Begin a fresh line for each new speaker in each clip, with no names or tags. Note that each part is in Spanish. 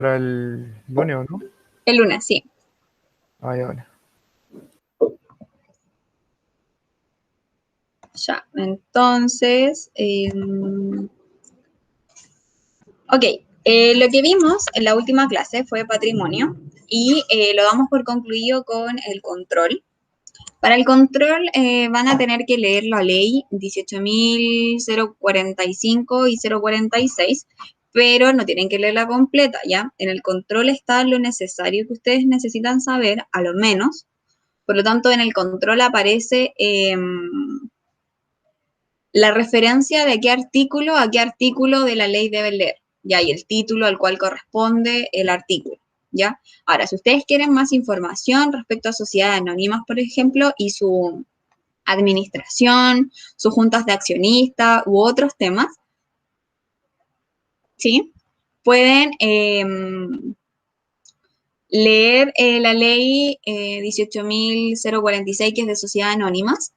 para el lunes, ¿o no?
El lunes, sí.
Ah, ya, vale.
Ya, entonces, ok, lo que vimos en la última clase fue patrimonio y lo damos por concluido con el control. Para el control van a tener que leer la ley 18.045 y 046, pero no tienen que leerla completa, ¿ya? En el control está lo necesario que ustedes necesitan saber, a lo menos. Por lo tanto, en el control aparece la referencia de a qué artículo de la ley deben leer, ¿ya? Y el título al cual corresponde el artículo, ¿ya? Ahora, si ustedes quieren más información respecto a sociedades anónimas, por ejemplo, y su administración, sus juntas de accionistas u otros temas, ¿sí? Pueden leer la ley 18.046, que es de sociedades anónimas,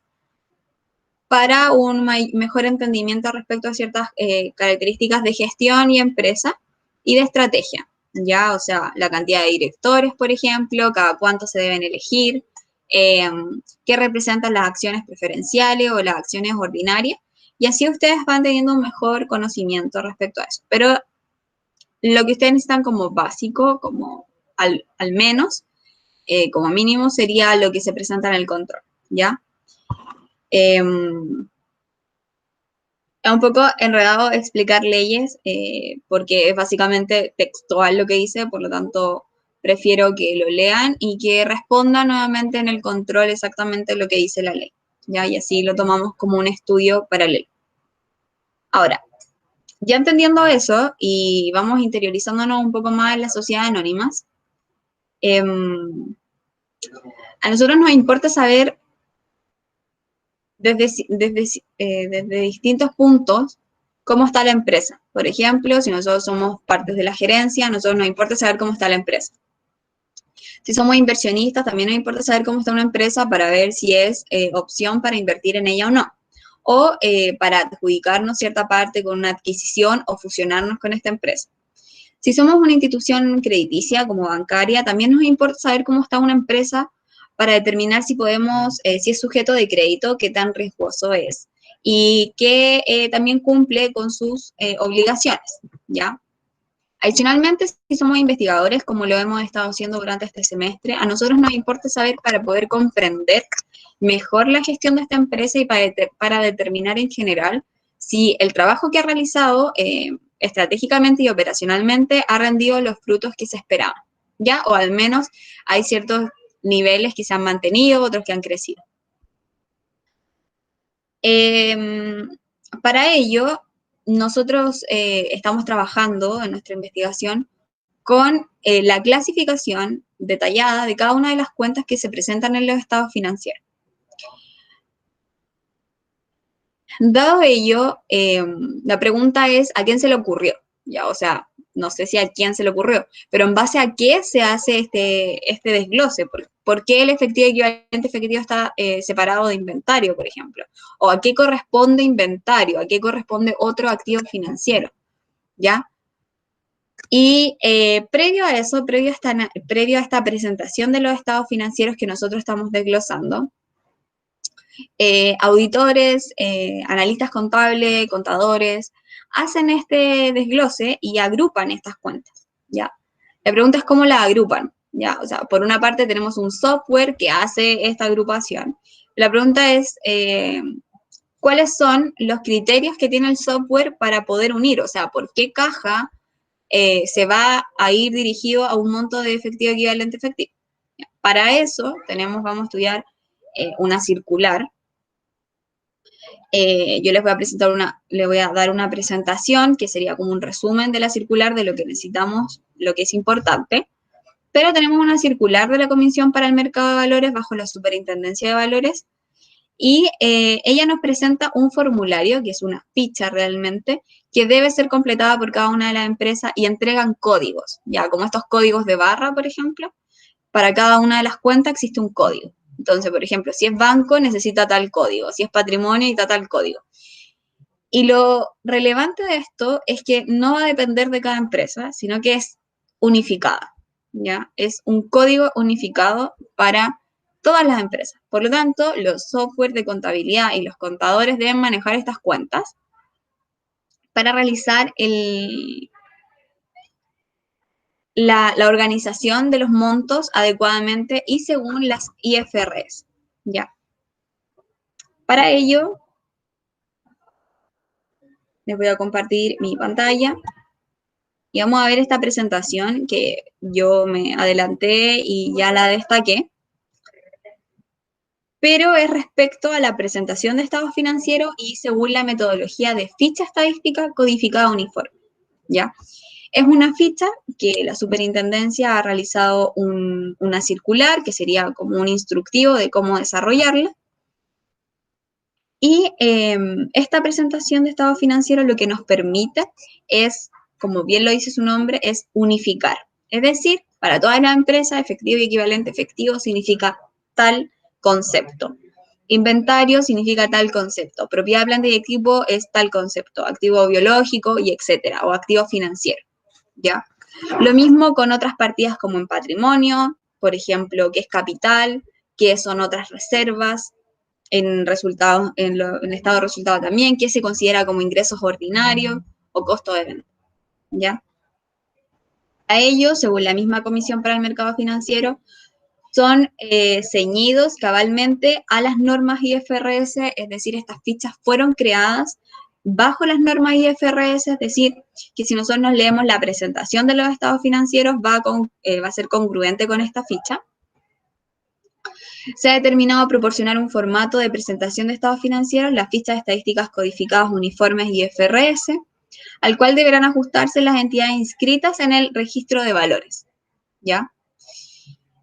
para un mejor entendimiento respecto a ciertas características de gestión y empresa y de estrategia, ¿ya? O sea, la cantidad de directores, por ejemplo, cada cuánto se deben elegir, qué representan las acciones preferenciales o las acciones ordinarias, y así ustedes van teniendo un mejor conocimiento respecto a eso. Pero lo que ustedes necesitan como básico, como al menos, como mínimo, sería lo que se presenta en el control, ¿ya? Es un poco enredado explicar leyes, porque es básicamente textual lo que dice, por lo tanto prefiero que lo lean y que respondan nuevamente en el control exactamente lo que dice la ley, ¿ya? Y así lo tomamos como un estudio paralelo. Ahora, ya entendiendo eso y vamos interiorizándonos un poco más en las sociedades anónimas, a nosotros nos importa saber desde distintos puntos cómo está la empresa. Por ejemplo, si nosotros somos partes de la gerencia, a nosotros nos importa saber cómo está la empresa. Si somos inversionistas, también nos importa saber cómo está una empresa para ver si es opción para invertir en ella o no. O para adjudicarnos cierta parte con una adquisición o fusionarnos con esta empresa. Si somos una institución crediticia como bancaria, también nos importa saber cómo está una empresa para determinar si podemos, si es sujeto de crédito, qué tan riesgoso es y que también cumple con sus obligaciones, ¿ya? Adicionalmente, si somos investigadores, como lo hemos estado haciendo durante este semestre, a nosotros nos importa saber para poder comprender mejor la gestión de esta empresa y para determinar en general si el trabajo que ha realizado estratégicamente y operacionalmente ha rendido los frutos que se esperaban, ¿ya? O al menos hay ciertos niveles que se han mantenido, otros que han crecido. Para ello, nosotros estamos trabajando en nuestra investigación con la clasificación detallada de cada una de las cuentas que se presentan en los estados financieros. Dado ello, la pregunta es, ¿a quién se le ocurrió? Ya, o sea, no sé si a quién se le ocurrió, pero en base a qué se hace este desglose. ¿Por qué el efectivo equivalente efectivo está separado de inventario, por ejemplo? ¿O a qué corresponde inventario? ¿A qué corresponde otro activo financiero? ¿Ya? Y previo a eso, previo a esta presentación de los estados financieros que nosotros estamos desglosando, auditores, analistas contables, contadores, hacen este desglose y agrupan estas cuentas, ¿ya? La pregunta es cómo las agrupan, ¿ya? O sea, por una parte tenemos un software que hace esta agrupación. La pregunta es, ¿cuáles son los criterios que tiene el software para poder unir? O sea, ¿por qué caja se va a ir dirigido a un monto de efectivo equivalente efectivo? Para eso vamos a estudiar una circular. Yo les voy a dar una presentación que sería como un resumen de la circular de lo que necesitamos, lo que es importante, pero tenemos una circular de la Comisión para el Mercado de Valores bajo la Superintendencia de Valores y ella nos presenta un formulario, que es una ficha realmente, que debe ser completada por cada una de las empresas y entregan códigos, ya como estos códigos de barra, por ejemplo, para cada una de las cuentas existe un código. Entonces, por ejemplo, si es banco, necesita tal código, si es patrimonio, necesita tal código. Y lo relevante de esto es que no va a depender de cada empresa, sino que es unificada, ¿ya? Es un código unificado para todas las empresas. Por lo tanto, los software de contabilidad y los contadores deben manejar estas cuentas para realizar la organización de los montos adecuadamente y según las IFRS, ¿ya? Para ello, les voy a compartir mi pantalla y vamos a ver esta presentación que yo me adelanté y ya la destaqué, pero es respecto a la presentación de estados financieros y según la metodología de ficha estadística codificada uniforme, ¿ya? Es una ficha que la superintendencia ha realizado una circular, que sería como un instructivo de cómo desarrollarla. Y esta presentación de estado financiero lo que nos permite es, como bien lo dice su nombre, es unificar. Es decir, para todas las empresas, efectivo y equivalente efectivo significa tal concepto. Inventario significa tal concepto. Propiedad, planta y equipo es tal concepto. Activo biológico y etcétera. O activo financiero. ¿Ya? Lo mismo con otras partidas como en patrimonio, por ejemplo, qué es capital, qué son otras reservas, en resultados, en estado de resultado también, qué se considera como ingresos ordinarios o costo de venta, ¿ya? A ello, según la misma Comisión para el Mercado Financiero, son ceñidos cabalmente a las normas IFRS, es decir, estas fichas fueron creadas bajo las normas IFRS, es decir, que si nosotros nos leemos la presentación de los estados financieros va a ser congruente con esta ficha. Se ha determinado proporcionar un formato de presentación de estados financieros, las fichas estadísticas codificadas uniformes IFRS, al cual deberán ajustarse las entidades inscritas en el registro de valores, ¿ya?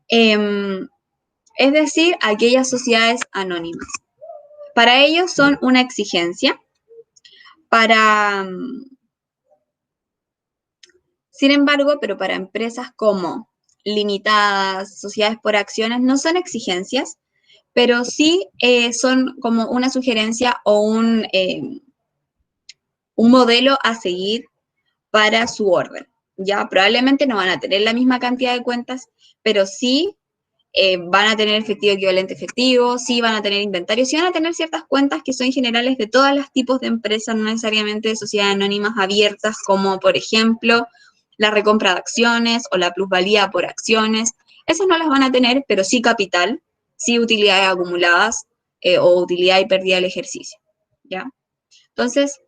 Es decir, aquellas sociedades anónimas. Para ellos son una exigencia. Sin embargo, pero para empresas como limitadas, sociedades por acciones, no son exigencias, pero sí son como una sugerencia o un modelo a seguir para su orden. Ya probablemente no van a tener la misma cantidad de cuentas, pero sí van a tener efectivo equivalente efectivo, sí van a tener inventario, sí van a tener ciertas cuentas que son generales de todos los tipos de empresas, no necesariamente de sociedades anónimas abiertas, como por ejemplo la recompra de acciones o la plusvalía por acciones. Esas no las van a tener, pero sí capital, sí utilidades acumuladas o utilidad y pérdida del ejercicio, ¿ya? Entonces,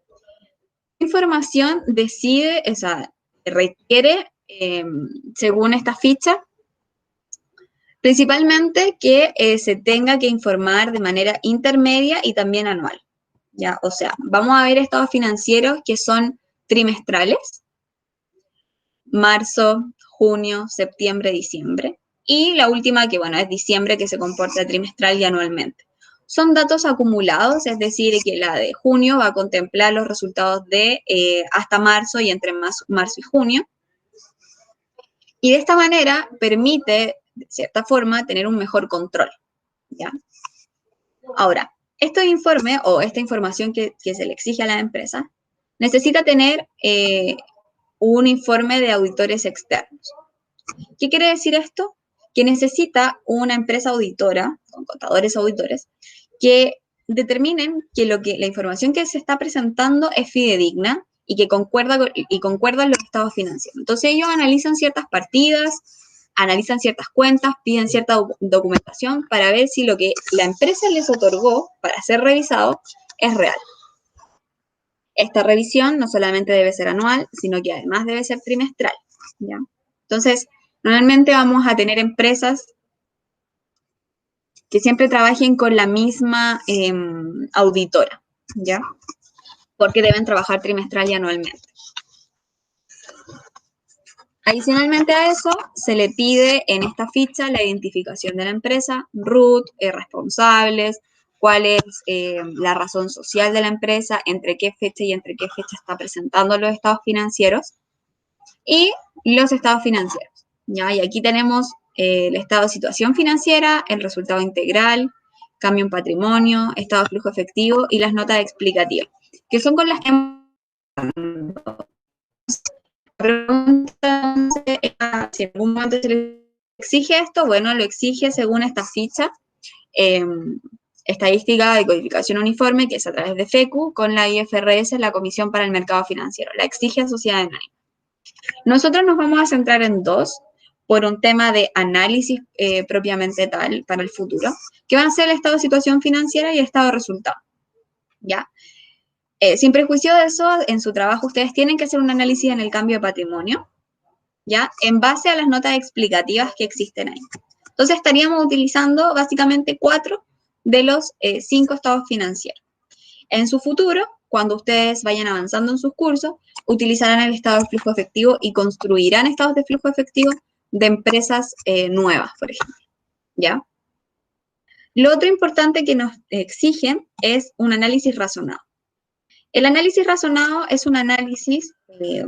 información decide, o sea, requiere, según esta ficha, principalmente que se tenga que informar de manera intermedia y también anual, ¿ya? O sea, vamos a ver estados financieros que son trimestrales, marzo, junio, septiembre, diciembre, y la última que, bueno, es diciembre, que se comporta trimestral y anualmente. Son datos acumulados, es decir, que la de junio va a contemplar los resultados de hasta marzo y entre marzo y junio. Y de esta manera permite, de cierta forma, tener un mejor control, ¿ya? Ahora, este informe o esta información que se le exige a la empresa necesita tener un informe de auditores externos. ¿Qué quiere decir esto? Que necesita una empresa auditora, con contadores auditores, que determinen que la información que se está presentando es fidedigna y que concuerda los estados financieros. Entonces ellos analizan ciertas partidas, analizan ciertas cuentas, piden cierta documentación para ver si lo que la empresa les otorgó para ser revisado es real. Esta revisión no solamente debe ser anual, sino que además debe ser trimestral, ¿ya? Entonces, normalmente vamos a tener empresas que siempre trabajen con la misma auditora, ¿ya? Porque deben trabajar trimestral y anualmente. Adicionalmente a eso, se le pide en esta ficha la identificación de la empresa, RUT, responsables, cuál es la razón social de la empresa, entre qué fecha y entre qué fecha está presentando los estados financieros, y los estados financieros, ¿ya? Y aquí tenemos el estado de situación financiera, el resultado integral, cambio en patrimonio, estado de flujo efectivo y las notas explicativas, que son con las que pregunta entonces era si en algún momento se le exige esto. Bueno, lo exige según esta ficha estadística de codificación uniforme, que es a través de FECU, con la IFRS, la Comisión para el Mercado Financiero. La exige a sociedades anónimas. Nosotros nos vamos a centrar en dos, por un tema de análisis propiamente tal para el futuro, que van a ser el estado de situación financiera y el estado de resultado, ¿ya? Sin prejuicio de eso, en su trabajo ustedes tienen que hacer un análisis en el cambio de patrimonio, ¿ya? En base a las notas explicativas que existen ahí. Entonces estaríamos utilizando básicamente 4 de los 5 estados financieros. En su futuro, cuando ustedes vayan avanzando en sus cursos, utilizarán el estado de flujo efectivo y construirán estados de flujo efectivo de empresas nuevas, por ejemplo, ¿ya? Lo otro importante que nos exigen es un análisis razonado. El análisis razonado es un análisis de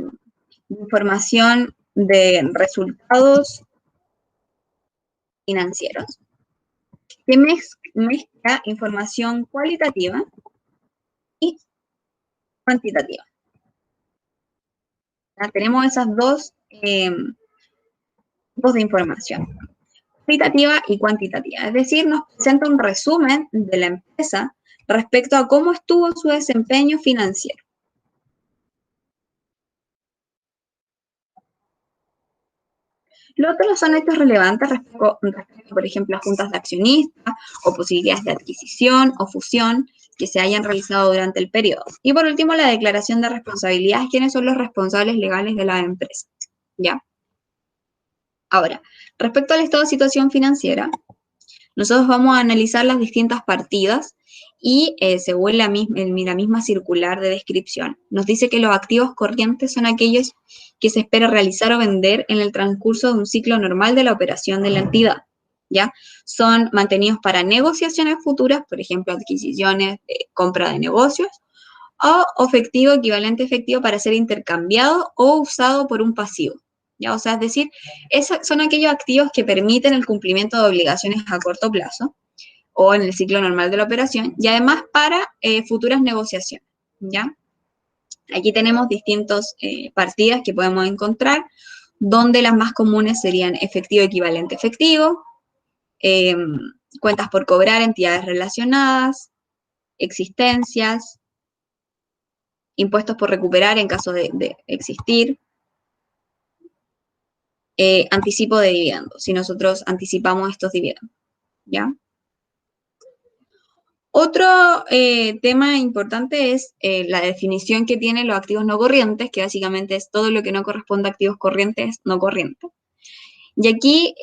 información de resultados financieros que mezcla información cualitativa y cuantitativa. ¿Ya? Tenemos esas dos tipos de información, cualitativa y cuantitativa. Es decir, nos presenta un resumen de la empresa respecto a cómo estuvo su desempeño financiero. Lo otro son hechos relevantes respecto, por ejemplo, a juntas de accionistas o posibilidades de adquisición o fusión que se hayan realizado durante el periodo. Y por último, la declaración de responsabilidades, quiénes son los responsables legales de la empresa. ¿Ya? Ahora, respecto al estado de situación financiera, nosotros vamos a analizar las distintas partidas y según la misma circular de descripción, nos dice que los activos corrientes son aquellos que se espera realizar o vender en el transcurso de un ciclo normal de la operación de la entidad, ¿ya? Son mantenidos para negociaciones futuras, por ejemplo, adquisiciones, compra de negocios, o efectivo, equivalente efectivo para ser intercambiado o usado por un pasivo. ¿Ya? O sea, es decir, son aquellos activos que permiten el cumplimiento de obligaciones a corto plazo o en el ciclo normal de la operación y además para futuras negociaciones. ¿Ya? Aquí tenemos distintas partidas que podemos encontrar, donde las más comunes serían efectivo equivalente efectivo, cuentas por cobrar, entidades relacionadas, existencias, impuestos por recuperar en caso de existir, anticipo de dividendos, si nosotros anticipamos estos dividendos, ¿ya? Otro tema importante es la definición que tienen los activos no corrientes, que básicamente es todo lo que no corresponde a activos corrientes no corrientes. Y aquí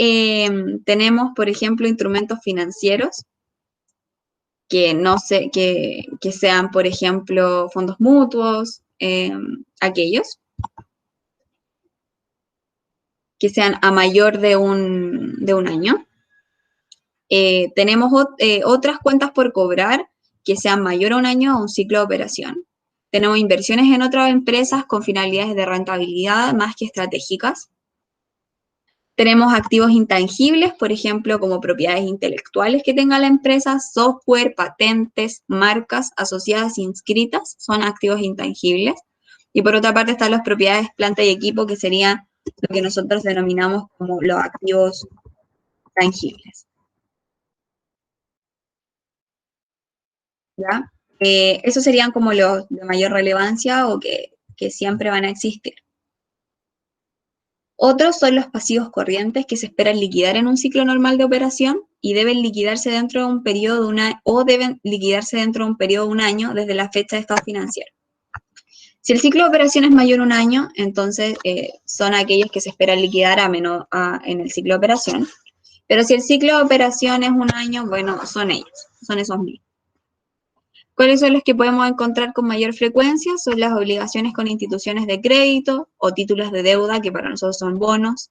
tenemos, por ejemplo, instrumentos financieros que que sean, por ejemplo, fondos mutuos, aquellos que sean a mayor de un año. Tenemos otras cuentas por cobrar que sean mayor a un año o un ciclo de operación. Tenemos inversiones en otras empresas con finalidades de rentabilidad más que estratégicas. Tenemos activos intangibles, por ejemplo, como propiedades intelectuales que tenga la empresa, software, patentes, marcas asociadas inscritas, son activos intangibles. Y por otra parte están las propiedades, planta y equipo, que serían lo que nosotros denominamos como los activos tangibles. ¿Ya? Esos serían como los de mayor relevancia o que siempre van a existir. Otros son los pasivos corrientes que se esperan liquidar en un ciclo normal de operación y deben liquidarse dentro de un periodo de un año desde la fecha de estado financiero. Si el ciclo de operación es mayor a un año, entonces son aquellos que se esperan liquidar en el ciclo de operación. Pero si el ciclo de operación es un año, bueno, son esos mismos. ¿Cuáles son los que podemos encontrar con mayor frecuencia? Son las obligaciones con instituciones de crédito o títulos de deuda, que para nosotros son bonos,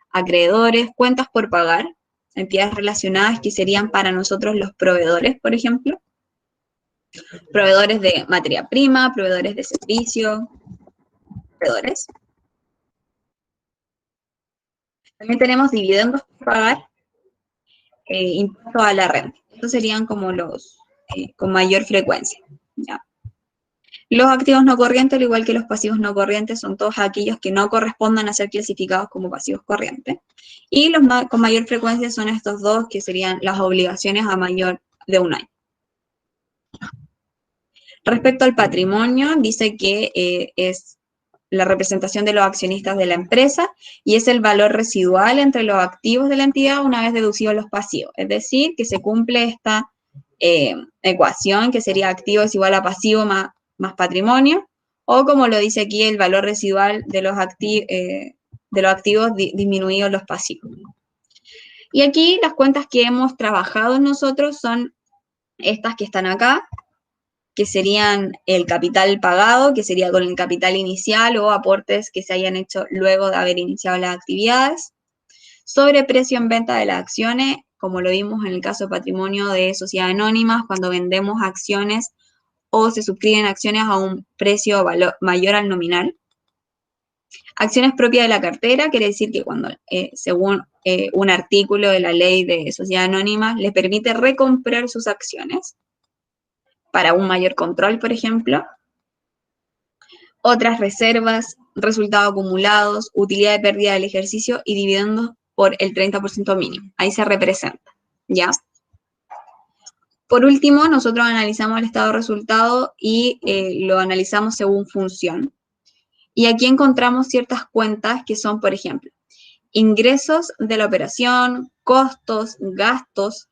acreedores, cuentas por pagar, entidades relacionadas que serían para nosotros los proveedores, por ejemplo, proveedores de materia prima, proveedores de servicio, proveedores. También tenemos dividendos por pagar, impuestos a la renta. Estos serían como los con mayor frecuencia, ¿ya? Los activos no corrientes, al igual que los pasivos no corrientes, son todos aquellos que no correspondan a ser clasificados como pasivos corrientes. Y los con mayor frecuencia son estos dos, que serían las obligaciones a mayor de un año. Respecto al patrimonio, dice que es la representación de los accionistas de la empresa y es el valor residual entre los activos de la entidad una vez deducidos los pasivos. Es decir, que se cumple esta ecuación, que sería activo es igual a pasivo más patrimonio, o como lo dice aquí, el valor residual de los activos disminuidos los pasivos. Y aquí las cuentas que hemos trabajado nosotros son estas que están acá, que serían el capital pagado, que sería con el capital inicial o aportes que se hayan hecho luego de haber iniciado las actividades, sobreprecio en venta de las acciones, como lo vimos en el caso de patrimonio de sociedades anónimas, cuando vendemos acciones o se suscriben acciones a un precio mayor al nominal. Acciones propias de la cartera, quiere decir que cuando, según un artículo de la ley de sociedades anónimas, les permite recomprar sus acciones para un mayor control, por ejemplo. Otras reservas, resultados acumulados, utilidad de pérdida del ejercicio y dividendos por el 30% mínimo. Ahí se representa, ¿ya? Por último, nosotros analizamos el estado de resultado y lo analizamos según función. Y aquí encontramos ciertas cuentas que son, por ejemplo, ingresos de la operación, costos, gastos,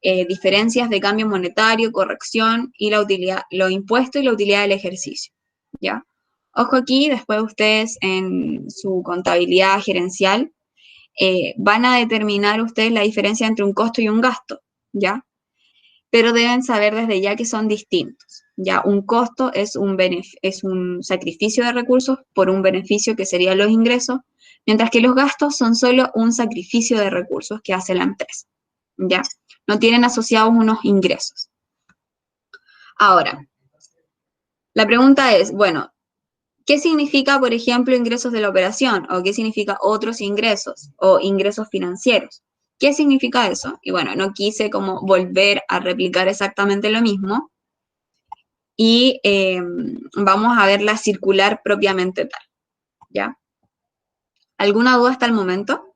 diferencias de cambio monetario, corrección y la utilidad, los impuestos y la utilidad del ejercicio, ¿ya? Ojo aquí, después ustedes en su contabilidad gerencial van a determinar ustedes la diferencia entre un costo y un gasto, ¿ya? Pero deben saber desde ya que son distintos, ¿ya? Un costo es un sacrificio de recursos por un beneficio que serían los ingresos, mientras que los gastos son solo un sacrificio de recursos que hace la empresa, ¿ya? No tienen asociados unos ingresos. Ahora, la pregunta es, bueno, ¿qué significa, por ejemplo, ingresos de la operación? ¿O qué significa otros ingresos? ¿O ingresos financieros? ¿Qué significa eso? Y bueno, no quise como volver a replicar exactamente lo mismo. Y vamos a ver la circular propiamente tal, ¿ya? ¿Alguna duda hasta el momento?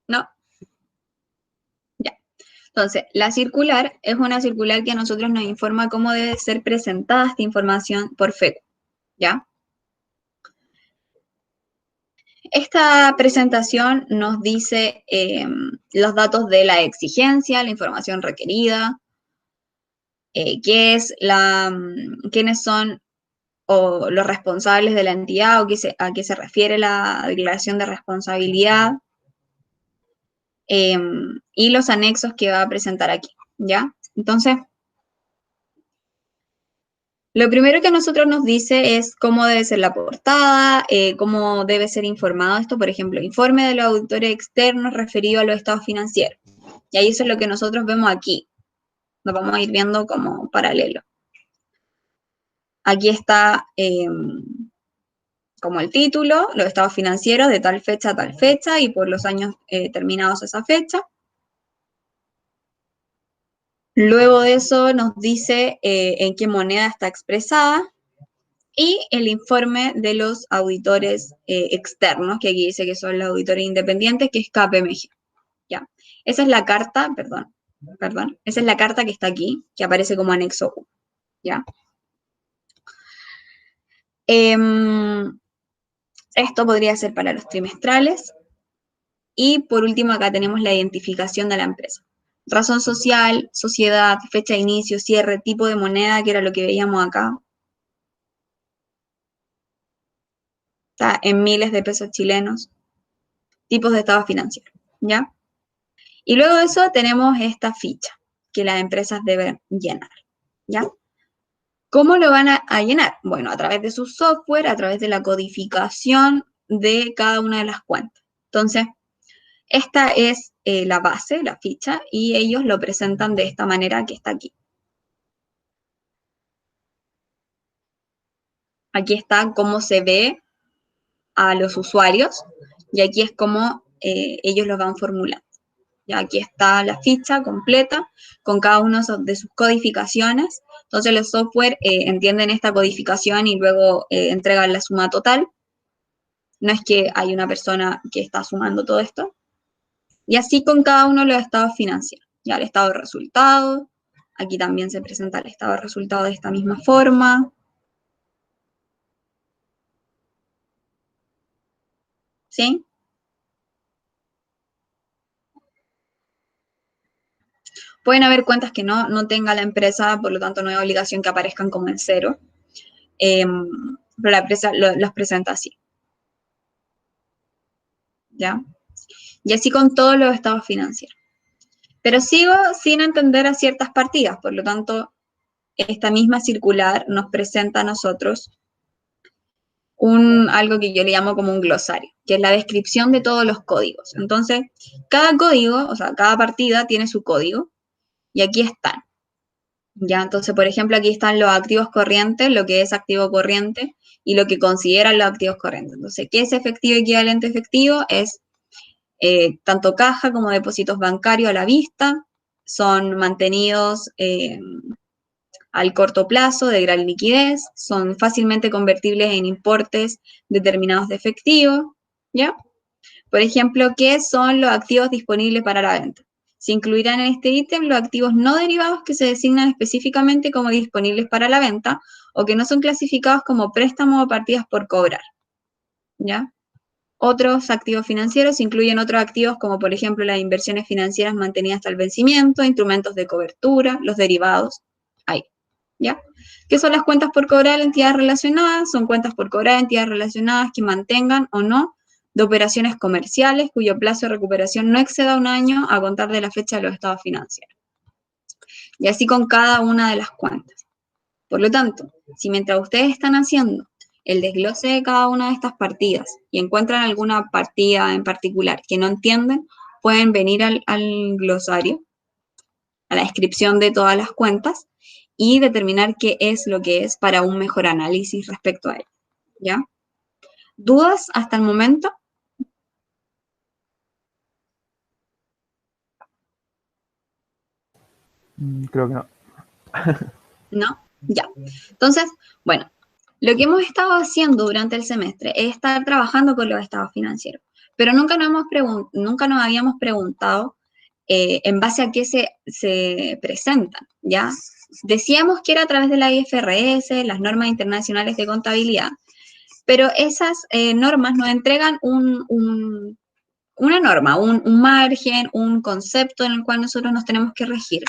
No, ya. Entonces, la circular es una circular que a nosotros nos informa cómo debe ser presentada esta información por FECU, ¿ya? Esta presentación nos dice los datos de la exigencia, la información requerida, quiénes son o los responsables de la entidad o a qué se refiere la declaración de responsabilidad, y los anexos que va a presentar aquí, ¿ya? Entonces, lo primero que a nosotros nos dice es cómo debe ser la portada, cómo debe ser informado esto, por ejemplo, informe de los auditores externos referido a los estados financieros. Y ahí eso es lo que nosotros vemos aquí. Lo vamos a ir viendo como paralelo. Aquí está como el título, los estados financieros de tal fecha a tal fecha y por los años terminados a esa fecha. Luego de eso nos dice en qué moneda está expresada y el informe de los auditores externos, que aquí dice que son los auditores independientes, que es KPMG. ¿Ya? Esa es la carta, perdón, esa es la carta que está aquí, que aparece como anexo 1. ¿Ya? Esto podría ser para los trimestrales. Y por último, acá tenemos la identificación de la empresa. Razón social, sociedad, fecha de inicio, cierre, tipo de moneda, que era lo que veíamos acá. Está en miles de pesos chilenos. Tipos de estado financiero, ¿ya? Y luego de eso tenemos esta ficha que las empresas deben llenar, ¿ya? ¿Cómo lo van a llenar? Bueno, a través de su software, a través de la codificación de cada una de las cuentas. Entonces, esta es la base, la ficha, y ellos lo presentan de esta manera que está aquí. Aquí está cómo se ve a los usuarios, y aquí es como ellos lo van formulando. Ya aquí está la ficha completa con cada uno de sus codificaciones. Entonces los software entienden esta codificación y luego entregan la suma total. No es que hay una persona que está sumando todo esto. Y así con cada uno de los estados financieros. Ya el estado de resultados. Aquí también se presenta el estado de resultados de esta misma forma. ¿Sí? Pueden haber cuentas que no tenga la empresa, por lo tanto no hay obligación que aparezcan como en cero. Pero la empresa los presenta así. ¿Ya? Y así con todos los estados financieros. Pero sigo sin entender a ciertas partidas, por lo tanto, esta misma circular nos presenta a nosotros algo que yo le llamo como un glosario, que es la descripción de todos los códigos. Entonces, cada código, o sea, cada partida tiene su código, y aquí están. Ya, entonces, por ejemplo, aquí están los activos corrientes, lo que es activo corriente, y lo que consideran los activos corrientes. Entonces, ¿qué es efectivo equivalente efectivo? Es tanto caja como depósitos bancarios a la vista, son mantenidos al corto plazo, de gran liquidez, son fácilmente convertibles en importes determinados de efectivo, ¿ya? Por ejemplo, ¿qué son los activos disponibles para la venta? Se incluirán en este ítem los activos no derivados que se designan específicamente como disponibles para la venta o que no son clasificados como préstamos o partidas por cobrar, ¿ya? Otros activos financieros incluyen otros activos como por ejemplo las inversiones financieras mantenidas hasta el vencimiento, instrumentos de cobertura, los derivados, ahí, ¿ya? ¿Qué son las cuentas por cobrar de entidades relacionadas? Son cuentas por cobrar de entidades relacionadas que mantengan o no de operaciones comerciales cuyo plazo de recuperación no exceda un año a contar de la fecha de los estados financieros. Y así con cada una de las cuentas. Por lo tanto, si mientras ustedes están haciendo el desglose de cada una de estas partidas y encuentran alguna partida en particular que no entienden, pueden venir al glosario, a la descripción de todas las cuentas y determinar qué es lo que es para un mejor análisis respecto a ello, ¿ya? ¿Dudas hasta el momento?
Creo que no.
¿No? Ya. Entonces, bueno, lo que hemos estado haciendo durante el semestre es estar trabajando con los estados financieros, pero nunca nos habíamos preguntado en base a qué se presentan, ¿ya? Decíamos que era a través de la IFRS, las normas internacionales de contabilidad, pero esas normas nos entregan una norma, un margen, un concepto en el cual nosotros nos tenemos que regir.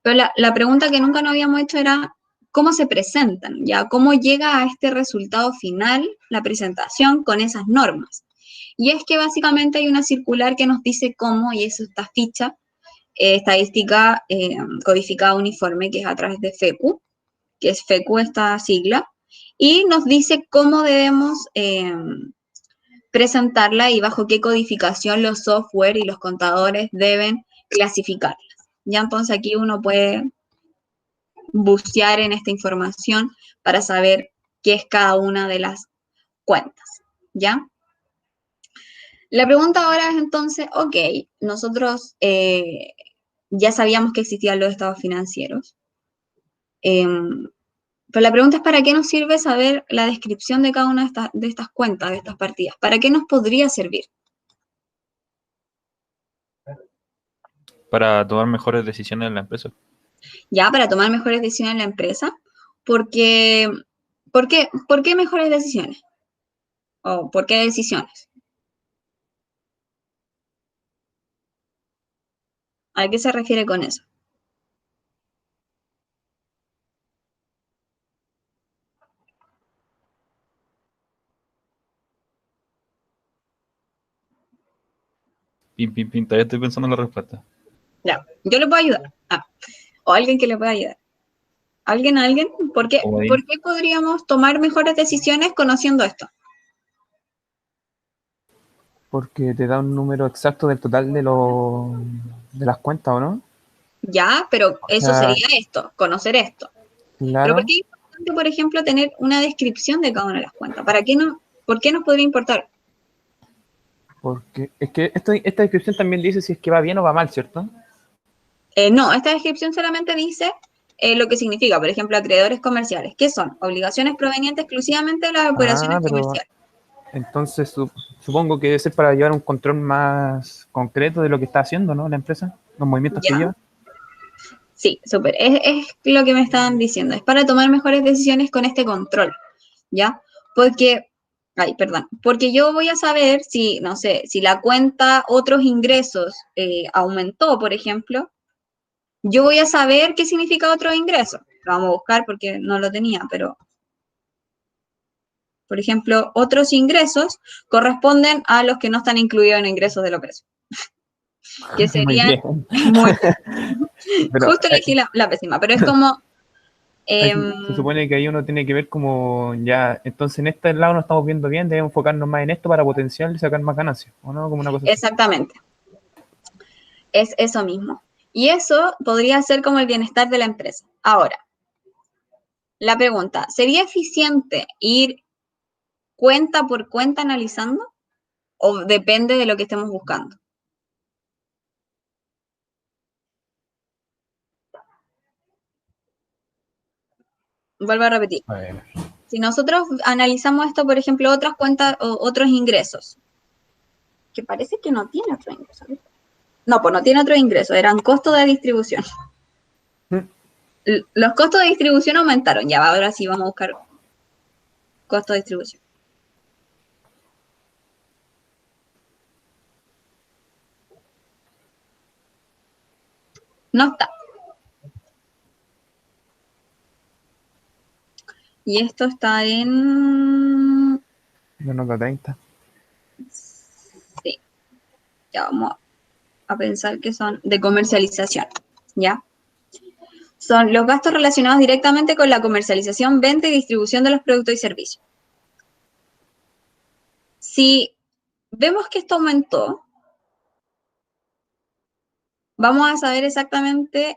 Pero la pregunta que nunca nos habíamos hecho era cómo se presentan, ¿ya? ¿Cómo llega a este resultado final la presentación con esas normas? Y es que básicamente hay una circular que nos dice cómo, y eso está ficha, estadística codificada uniforme, que es a través de FECU, que es FECU esta sigla, y nos dice cómo debemos presentarla y bajo qué codificación los software y los contadores deben clasificarlas. Ya entonces aquí uno puede bucear en esta información para saber qué es cada una de las cuentas, ¿ya? La pregunta ahora es entonces, ok, nosotros ya sabíamos que existían los estados financieros, pero la pregunta es, ¿para qué nos sirve saber la descripción de cada una de estas cuentas, de estas partidas? ¿Para qué nos podría servir?
Para tomar mejores decisiones en la empresa.
Ya, para tomar mejores decisiones en la empresa, porque, ¿por qué mejores decisiones? ¿O por qué decisiones? ¿A qué se refiere con eso?
Pin, pin, pin, todavía estoy pensando en la respuesta.
Ya, yo le puedo ayudar. O alguien que le pueda ayudar. ¿Alguien? ¿Por qué podríamos tomar mejores decisiones conociendo esto?
Porque te da un número exacto del total de las cuentas, ¿o no?
Ya, pero eso sería esto, conocer esto. Pero
Claro.
¿por qué es importante, por ejemplo, tener una descripción de cada una de las cuentas? ¿Por qué nos podría importar?
Porque es que esta descripción también dice si es que va bien o va mal, ¿cierto?
No, esta descripción solamente dice lo que significa, por ejemplo, acreedores comerciales. ¿Qué son? Obligaciones provenientes exclusivamente de las operaciones
Pero
comerciales.
entonces supongo que debe ser para llevar un control más concreto de lo que está haciendo, ¿no? La empresa, los movimientos que
¿Ya?
lleva.
Sí, súper. Es lo que me estaban diciendo. Es para tomar mejores decisiones con este control, ¿ya? Porque, ay, perdón, porque yo voy a saber si, no sé, si la cuenta otros ingresos aumentó, por ejemplo, yo voy a saber qué significa otros ingresos. Lo vamos a buscar porque no lo tenía, pero, por ejemplo, otros ingresos corresponden a los que no están incluidos en ingresos de la operación, que
Muy
serían
bien.
muy bien.
Pero
Justo elegí la pésima, pero es como...
se supone que ahí uno tiene que ver como ya, entonces en este lado no estamos viendo bien, debemos enfocarnos más en esto para potenciar y sacar más ganancias, ¿o no? Como una cosa así.
exactamente, es eso mismo. Y eso podría ser como el bienestar de la empresa. Ahora, la pregunta, ¿sería eficiente ir cuenta por cuenta analizando? ¿O depende de lo que estemos buscando? Vuelvo a repetir.
A ver.
Si nosotros analizamos esto, por ejemplo, otras cuentas o otros ingresos, que parece que no tiene otro ingreso. ¿Viste? No, pues no tiene otro ingreso, eran costos de distribución. Los costos de distribución aumentaron, ya ahora sí vamos a buscar costo de distribución. No está. Y esto está en...
La nota 30.
Sí, ya vamos a pensar que son de comercialización, ¿ya? Son los gastos relacionados directamente con la comercialización, venta y distribución de los productos y servicios. Si vemos que esto aumentó, vamos a saber exactamente,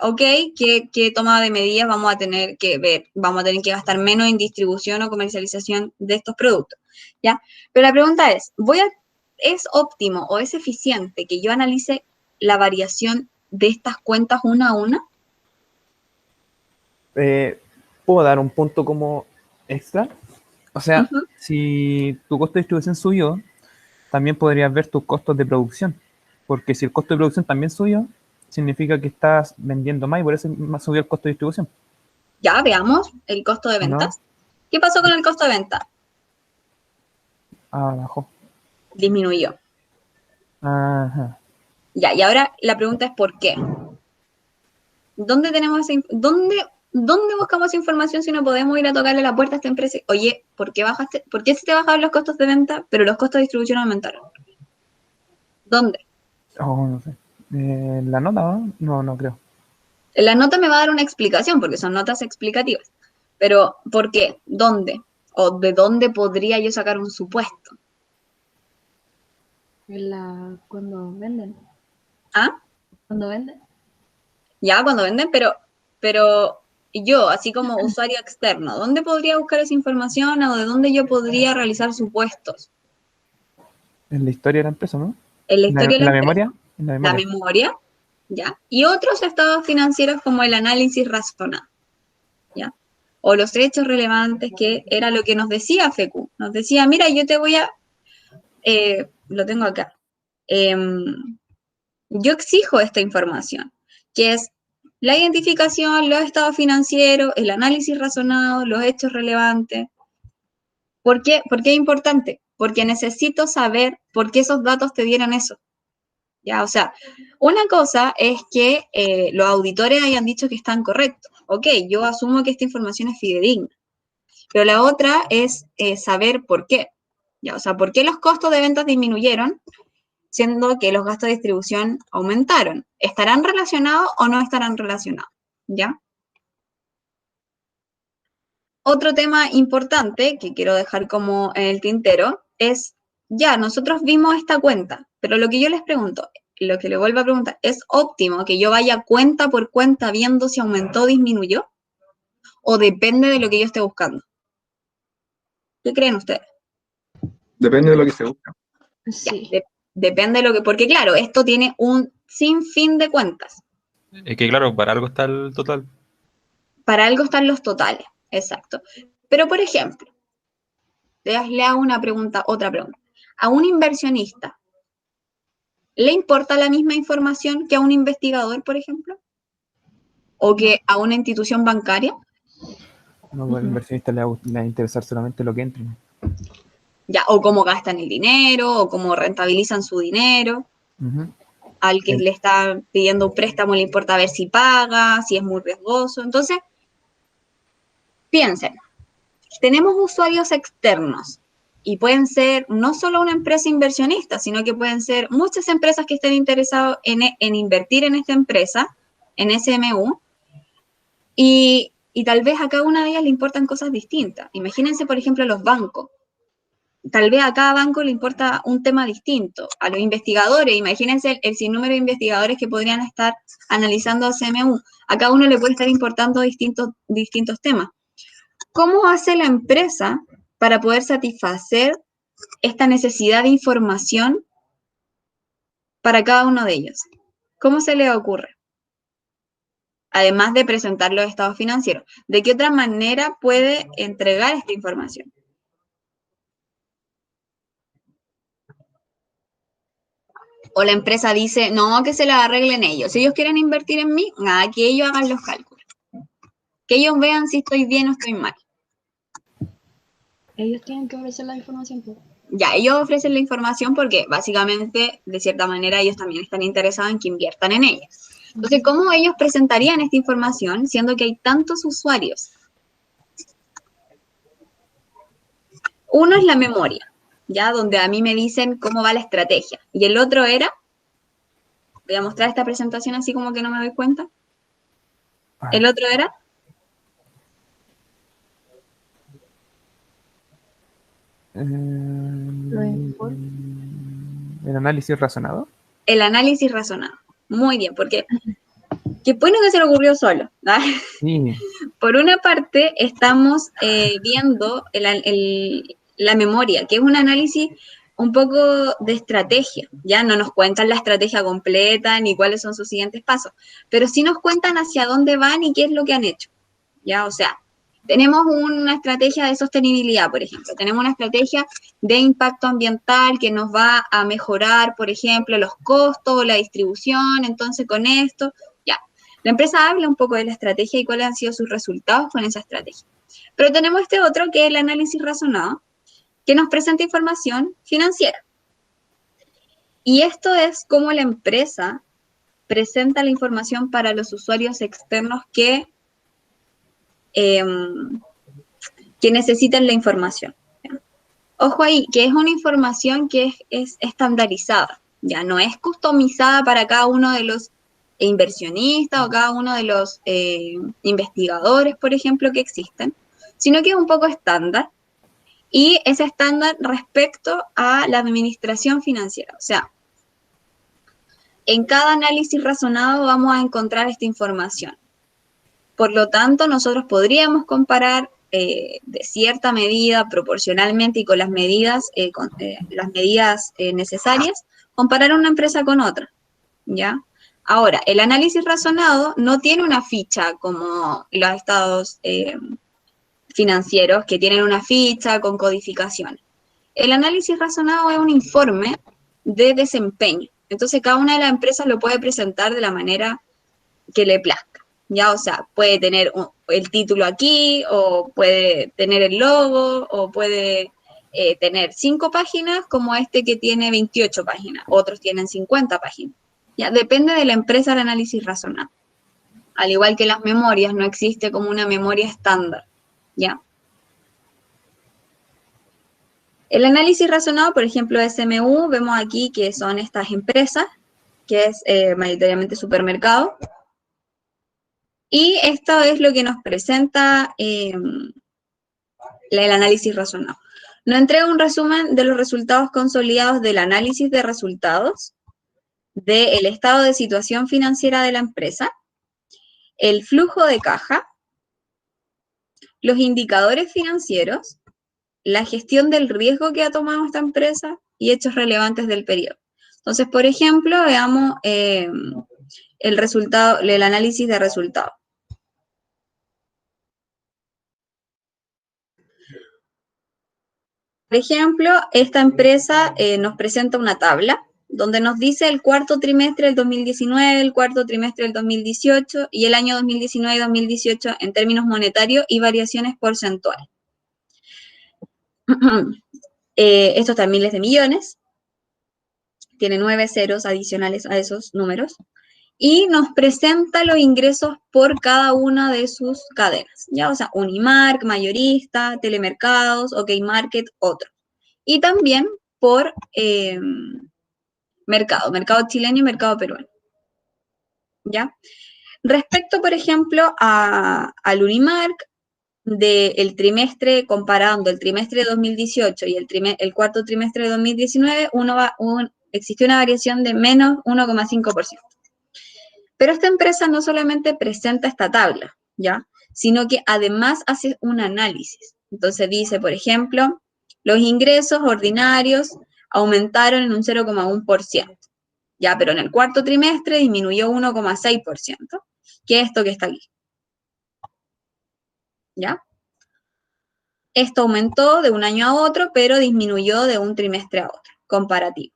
ok, qué toma de medidas vamos a tener que ver. Vamos a tener que gastar menos en distribución o comercialización de estos productos, ¿ya? Pero la pregunta es, ¿es óptimo o es eficiente que yo analice la variación de estas cuentas una a una?
¿Puedo dar un punto como extra? O sea,
Ujú.
si tu costo de distribución subió, también podrías ver tus costos de producción. Porque si el costo de producción también subió, significa que estás vendiendo más y por eso más subió el costo de distribución.
Ya veamos el costo de
¿O no?
ventas. ¿Qué pasó con el costo de venta?
Abajo.
Disminuyó.
Ajá.
Ya, y ahora la pregunta es ¿por qué? ¿Dónde tenemos dónde buscamos información si no podemos ir a tocarle la puerta a esta empresa? Oye, ¿por qué se te bajaron los costos de venta, pero los costos de distribución aumentaron? ¿Dónde?
Oh, no sé. ¿La nota, no? No, no creo.
La nota me va a dar una explicación, porque son notas explicativas. Pero, ¿por qué? ¿Dónde? ¿O de dónde podría yo sacar un supuesto?
Cuando venden.
¿Ah?
Cuando venden.
Ya, cuando venden, pero yo, así como usuario externo, ¿dónde podría buscar esa información o de dónde yo podría realizar supuestos?
En la historia de la empresa, ¿no?
En la
¿En la,
historia
en
de la
la
empresa,
memoria? En la
la
memoria.
memoria, ¿ya? Y otros estados financieros como el análisis razonado, ¿ya? O los hechos relevantes, que era lo que nos decía FECU. Nos decía, mira, yo te voy a, lo tengo acá, yo exijo esta información, que es la identificación, los estados financieros, el análisis razonado, los hechos relevantes. ¿Por qué es importante? Porque necesito saber por qué esos datos te dieron eso. ¿Ya? O sea, una cosa es que los auditores hayan dicho que están correctos. Ok, yo asumo que esta información es fidedigna. Pero la otra es saber por qué. ¿Ya? O sea, ¿por qué los costos de ventas disminuyeron, siendo que los gastos de distribución aumentaron? ¿Estarán relacionados o no estarán relacionados? ¿Ya? Otro tema importante que quiero dejar como en el tintero es, ya, nosotros vimos esta cuenta, pero lo que yo les pregunto, lo que le vuelvo a preguntar, ¿es óptimo que yo vaya cuenta por cuenta viendo si aumentó o disminuyó? ¿O depende de lo que yo esté buscando? ¿Qué creen ustedes?
Depende de lo que se busca.
Sí.
Depende de lo que, porque claro, esto tiene un sinfín de cuentas.
Es que claro, para algo está el total.
Para algo están los totales, exacto. Pero, por ejemplo, le hago otra pregunta. ¿A un inversionista le importa la misma información que a un investigador, por ejemplo? ¿O que a una institución bancaria?
No, pues, al inversionista le va a interesar solamente lo que entre.
Ya, o cómo gastan el dinero, o cómo rentabilizan su dinero.
Ujú.
Al que le está pidiendo un préstamo le importa ver si paga, si es muy riesgoso. Entonces, piensen, tenemos usuarios externos y pueden ser no solo una empresa inversionista, sino que pueden ser muchas empresas que estén interesadas en invertir en esta empresa, en SMU, y tal vez a cada una de ellas le importan cosas distintas. Imagínense, por ejemplo, los bancos. Tal vez a cada banco le importa un tema distinto. A los investigadores, imagínense el sinnúmero de investigadores que podrían estar analizando CMU. A cada uno le puede estar importando distintos temas. ¿Cómo hace la empresa para poder satisfacer esta necesidad de información para cada uno de ellos? ¿Cómo se le ocurre? Además de presentar los estados financieros, ¿de qué otra manera puede entregar esta información? O la empresa dice, no, que se la arreglen ellos. Si ellos quieren invertir en mí, nada, que ellos hagan los cálculos. Que ellos vean si estoy bien o estoy mal.
Ellos tienen que ofrecer la información, pues.
Ya, ellos ofrecen la información porque básicamente, de cierta manera, ellos también están interesados en que inviertan en ella. Entonces, ¿cómo ellos presentarían esta información siendo que hay tantos usuarios? Uno es la memoria, ya, donde a mí me dicen cómo va la estrategia. Y el otro era, voy a mostrar esta presentación así como que no me doy cuenta. El otro era
El análisis razonado.
el análisis razonado. Muy bien, porque qué bueno que se le ocurrió solo. ¿Ah?
Sí.
Por una parte, estamos viendo la memoria, que es un análisis un poco de estrategia. Ya no nos cuentan la estrategia completa ni cuáles son sus siguientes pasos, pero sí nos cuentan hacia dónde van y qué es lo que han hecho. Ya, o sea, tenemos una estrategia de sostenibilidad, por ejemplo. Tenemos una estrategia de impacto ambiental que nos va a mejorar, por ejemplo, los costos, la distribución. Entonces, con esto, ya. La empresa habla un poco de la estrategia y cuáles han sido sus resultados con esa estrategia. Pero tenemos este otro que es el análisis razonado, que nos presenta información financiera. Y esto es cómo la empresa presenta la información para los usuarios externos que necesitan la información. ¿Ya? Ojo ahí, que es una información que es estandarizada, ya no es customizada para cada uno de los inversionistas o cada uno de los investigadores, por ejemplo, que existen, sino que es un poco estándar, y es estándar respecto a la administración financiera. O sea, en cada análisis razonado vamos a encontrar esta información. Por lo tanto, nosotros podríamos comparar de cierta medida, proporcionalmente y con las medidas, necesarias, comparar una empresa con otra, ¿ya? Ahora, el análisis razonado no tiene una ficha como los estados financieros, que tienen una ficha con codificación. El análisis razonado es un informe de desempeño. Entonces, cada una de las empresas lo puede presentar de la manera que le plazca. Ya, o sea, puede tener el título aquí, o puede tener el logo, o puede tener 5 páginas, como este que tiene 28 páginas. Otros tienen 50 páginas. Ya, depende de la empresa el análisis razonado. Al igual que las memorias, no existe como una memoria estándar. ¿Ya? El análisis razonado, por ejemplo, SMU, vemos aquí que son estas empresas, que es mayoritariamente supermercado. Y esto es lo que nos presenta el análisis razonado. Nos entrega un resumen de los resultados consolidados del análisis de resultados, del estado de situación financiera de la empresa, el flujo de caja, los indicadores financieros, la gestión del riesgo que ha tomado esta empresa, y hechos relevantes del periodo. Entonces, por ejemplo, veamos el análisis de resultados. Por ejemplo, esta empresa nos presenta una tabla donde nos dice el cuarto trimestre del 2019, el cuarto trimestre del 2018 y el año 2019 y 2018 en términos monetarios y variaciones porcentuales. Esto está en miles de millones, tiene 9 ceros adicionales a esos números, y nos presenta los ingresos por cada una de sus cadenas, ¿ya? O sea, Unimark, Mayorista, Telemercados, OK Market, otro. Y también por mercado chileno y mercado peruano, ¿ya? Respecto, por ejemplo, al Unimark, del trimestre, comparando el trimestre de 2018 y el cuarto trimestre de 2019, existió una variación de menos 1,5%. Pero esta empresa no solamente presenta esta tabla, ¿ya? Sino que además hace un análisis. Entonces dice, por ejemplo, los ingresos ordinarios aumentaron en un 0,1%, ¿ya? Pero en el cuarto trimestre disminuyó 1,6%, que es esto que está aquí, ¿ya? Esto aumentó de un año a otro, pero disminuyó de un trimestre a otro, comparativo.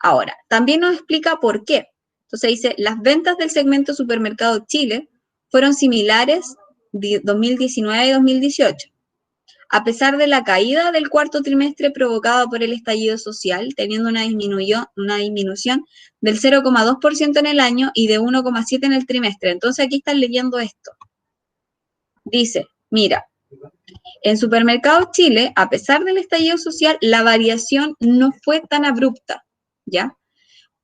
Ahora, también nos explica por qué. Entonces dice, las ventas del segmento Supermercado Chile fueron similares de 2019 y 2018. A pesar de la caída del cuarto trimestre provocada por el estallido social, teniendo una disminución del 0,2% en el año y de 1,7% en el trimestre. Entonces aquí están leyendo esto. Dice, mira, en Supermercado Chile, a pesar del estallido social, la variación no fue tan abrupta, ¿ya?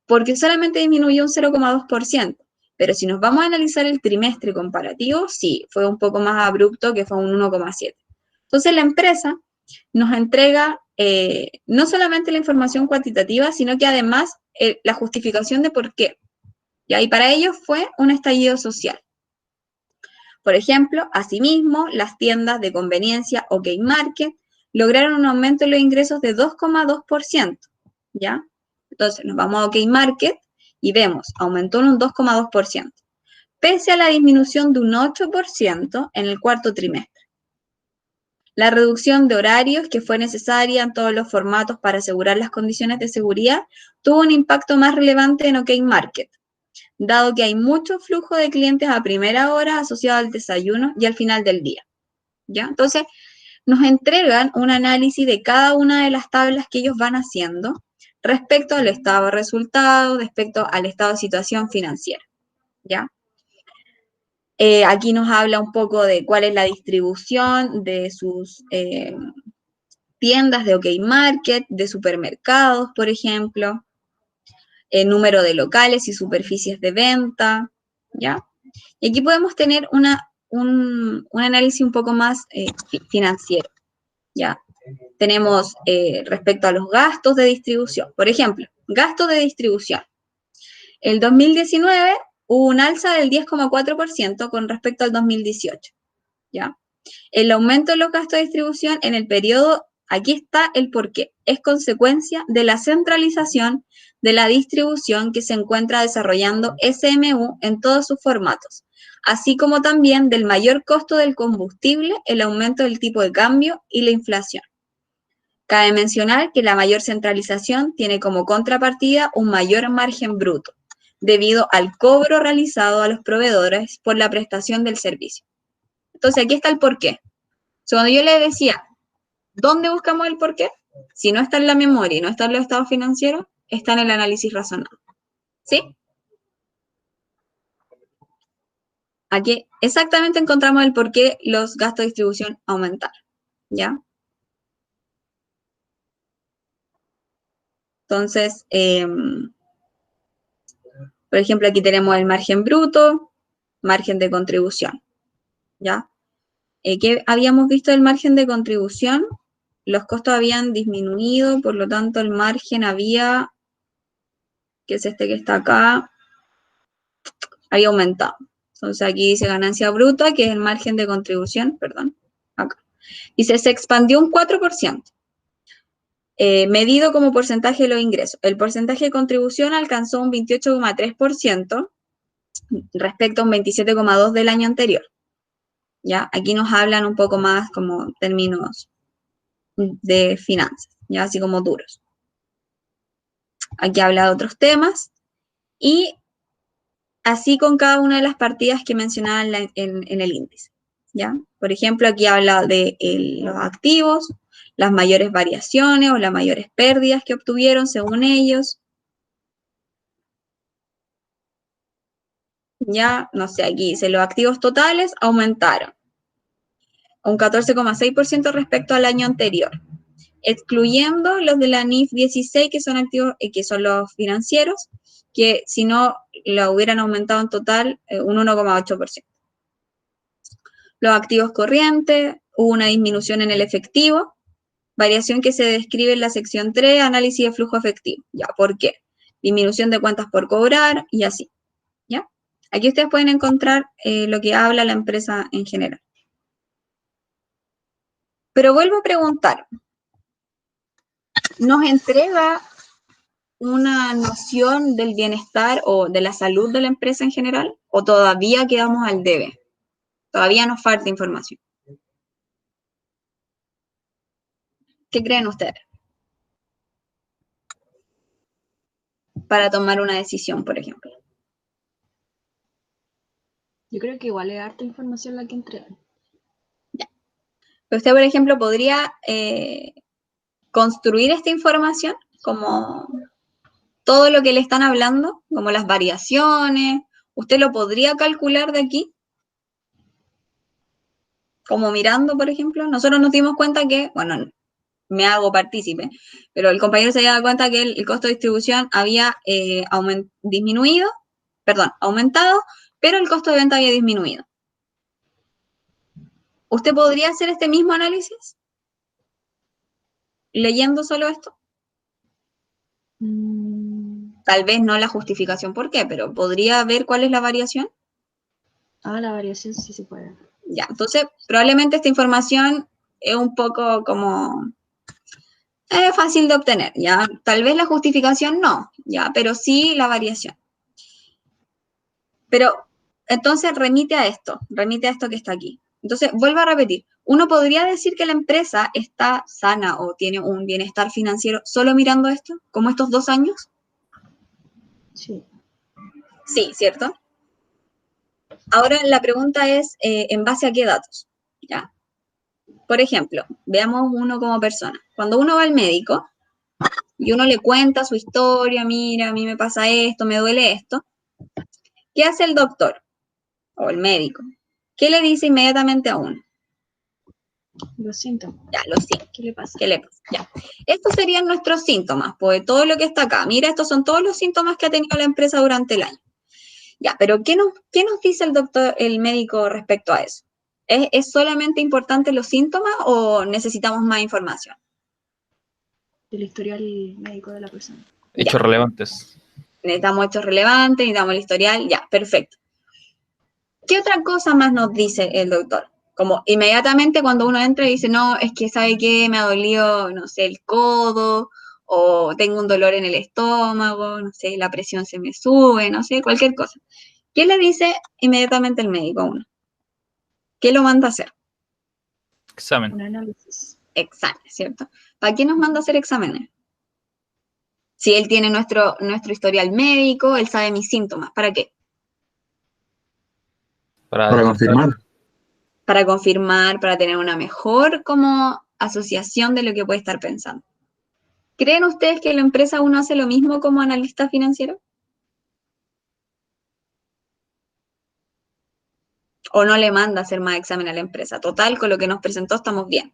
Porque solamente disminuyó un 0,2%. Pero si nos vamos a analizar el trimestre comparativo, sí, fue un poco más abrupto, que fue un 1,7%. Entonces la empresa nos entrega no solamente la información cuantitativa, sino que además la justificación de por qué. ¿Ya? Y para ello fue un estallido social. Por ejemplo, asimismo, las tiendas de conveniencia OK Market lograron un aumento en los ingresos de 2,2%, ¿ya? Entonces, nos vamos a OK Market y vemos, aumentó en un 2,2%, pese a la disminución de un 8% en el cuarto trimestre. La reducción de horarios que fue necesaria en todos los formatos para asegurar las condiciones de seguridad tuvo un impacto más relevante en OK Market, dado que hay mucho flujo de clientes a primera hora asociado al desayuno y al final del día, ¿ya? Entonces, nos entregan un análisis de cada una de las tablas que ellos van haciendo respecto al estado de resultados, respecto al estado de situación financiera, ¿ya? Aquí nos habla un poco de cuál es la distribución de sus tiendas de OK Market, de supermercados, por ejemplo, el número de locales y superficies de venta, ¿ya? Y aquí podemos tener un análisis un poco más financiero, ¿ya? Tenemos respecto a los gastos de distribución. Por ejemplo, gastos de distribución. El 2019 hubo un alza del 10,4% con respecto al 2018, ¿ya? El aumento de los gastos de distribución en el periodo, aquí está el porqué, es consecuencia de la centralización de la distribución que se encuentra desarrollando SMU en todos sus formatos, así como también del mayor costo del combustible, el aumento del tipo de cambio y la inflación. Cabe mencionar que la mayor centralización tiene como contrapartida un mayor margen bruto, debido al cobro realizado a los proveedores por la prestación del servicio. Entonces, aquí está el porqué. Cuando yo le decía, ¿dónde buscamos el porqué? Si no está en la memoria y no está en los estados financieros, está en el análisis razonado. ¿Sí? Aquí exactamente encontramos el por qué los gastos de distribución aumentaron, ¿ya? Entonces, por ejemplo, aquí tenemos el margen bruto, margen de contribución, ¿ya? ¿Qué habíamos visto del margen de contribución? Los costos habían disminuido, por lo tanto el margen había, que es este que está acá, había aumentado. Entonces aquí dice ganancia bruta, que es el margen de contribución, perdón, acá. Dice, se expandió un 4%. medido como porcentaje de los ingresos. El porcentaje de contribución alcanzó un 28,3% respecto a un 27,2% del año anterior. ¿Ya? Aquí nos hablan un poco más como términos de finanzas, ya así como duros. Aquí habla de otros temas y así con cada una de las partidas que mencionaba en el índice, ¿ya? Por ejemplo, aquí habla de los activos, las mayores variaciones o las mayores pérdidas que obtuvieron según ellos. Ya, no sé, aquí dice, los activos totales aumentaron un 14,6% respecto al año anterior, excluyendo los de la NIF 16, que son activos, que son los financieros, que si no lo hubieran aumentado en total un 1,8%. Los activos corrientes, hubo una disminución en el efectivo, variación que se describe en la sección 3, análisis de flujo efectivo. ¿Ya? ¿Por qué? Disminución de cuentas por cobrar y así. ¿Ya? Aquí ustedes pueden encontrar lo que habla la empresa en general. Pero vuelvo a preguntar, ¿nos entrega una noción del bienestar o de la salud de la empresa en general? ¿O todavía quedamos al debe? Todavía nos falta información. ¿Qué creen ustedes? Para tomar una decisión, por ejemplo.
Yo creo que igual es harta información la que entregan.
Usted, por ejemplo, podría construir esta información como todo lo que le están hablando, como las variaciones. ¿Usted lo podría calcular de aquí? Como mirando, por ejemplo. Nosotros nos dimos cuenta que, bueno, me hago partícipe, pero el compañero se había dado cuenta que el costo de distribución había aumentado, pero el costo de venta había disminuido. ¿Usted podría hacer este mismo análisis? ¿Leyendo solo esto? Tal vez no la justificación por qué, pero ¿podría ver cuál es la variación?
La variación sí se puede.
Ya, entonces probablemente esta información es un poco como fácil de obtener, ¿ya? Tal vez la justificación no, ¿ya? Pero sí la variación. Pero entonces remite a esto que está aquí. Entonces, vuelvo a repetir, uno podría decir que la empresa está sana o tiene un bienestar financiero solo mirando esto, como estos 2 años.
Sí.
Sí, ¿cierto? Ahora la pregunta es, ¿en base a qué datos? ¿Ya? Por ejemplo, veamos uno como persona. Cuando uno va al médico y uno le cuenta su historia, mira, a mí me pasa esto, me duele esto, ¿qué hace el doctor o el médico? ¿Qué le dice inmediatamente a uno?
Los síntomas.
Ya, los síntomas.
¿Qué le pasa?
¿Qué le pasa? Ya. Estos serían nuestros síntomas, pues todo lo que está acá. Mira, estos son todos los síntomas que ha tenido la empresa durante el año. Ya, pero ¿qué nos dice el doctor, el médico respecto a eso? ¿Es solamente importante los síntomas o necesitamos más información?
El historial médico de la persona.
Hechos relevantes.
Necesitamos hechos relevantes, necesitamos el historial, ya, perfecto. ¿Qué otra cosa más nos dice el doctor? Como inmediatamente cuando uno entra y dice, no, es que ¿sabe qué? Me ha dolido, no sé, el codo, o tengo un dolor en el estómago, no sé, la presión se me sube, no sé, cualquier cosa. ¿Qué le dice inmediatamente el médico a uno? ¿Qué lo manda a hacer?
Examen.
Un análisis.
Exámenes, ¿cierto? ¿Para qué nos manda a hacer exámenes? Si él tiene nuestro historial médico, él sabe mis síntomas, ¿para qué?
Para
confirmar.
Para confirmar, para tener una mejor como asociación de lo que puede estar pensando. ¿Creen ustedes que la empresa uno hace lo mismo como analista financiero? ¿O no le manda a hacer más examen a la empresa? Total, con lo que nos presentó estamos bien.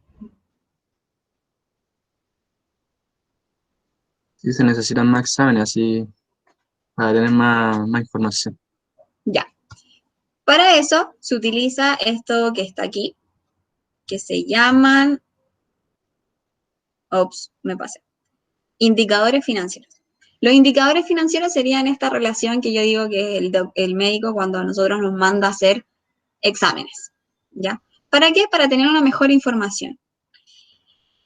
Sí, se necesitan más exámenes así para tener más información.
Ya. Para eso se utiliza esto que está aquí, que se llaman, me pasé, indicadores financieros. Los indicadores financieros serían esta relación que yo digo que el médico cuando a nosotros nos manda a hacer exámenes, ¿ya? ¿Para qué? Para tener una mejor información.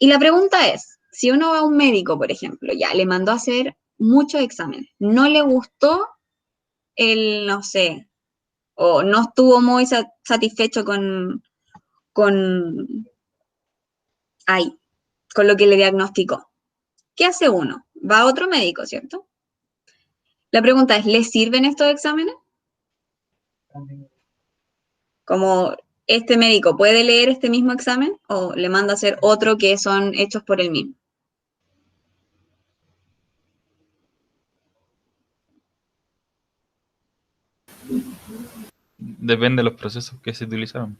Y la pregunta es, si uno va a un médico, por ejemplo, ya le mandó a hacer muchos exámenes, no le gustó no sé, o no estuvo muy satisfecho con, ay, con lo que le diagnosticó. ¿Qué hace uno? Va a otro médico, ¿cierto? La pregunta es, ¿le sirven estos exámenes? Como este médico puede leer este mismo examen o le manda a hacer otro que son hechos por él mismo.
Depende de los procesos que se utilizaron.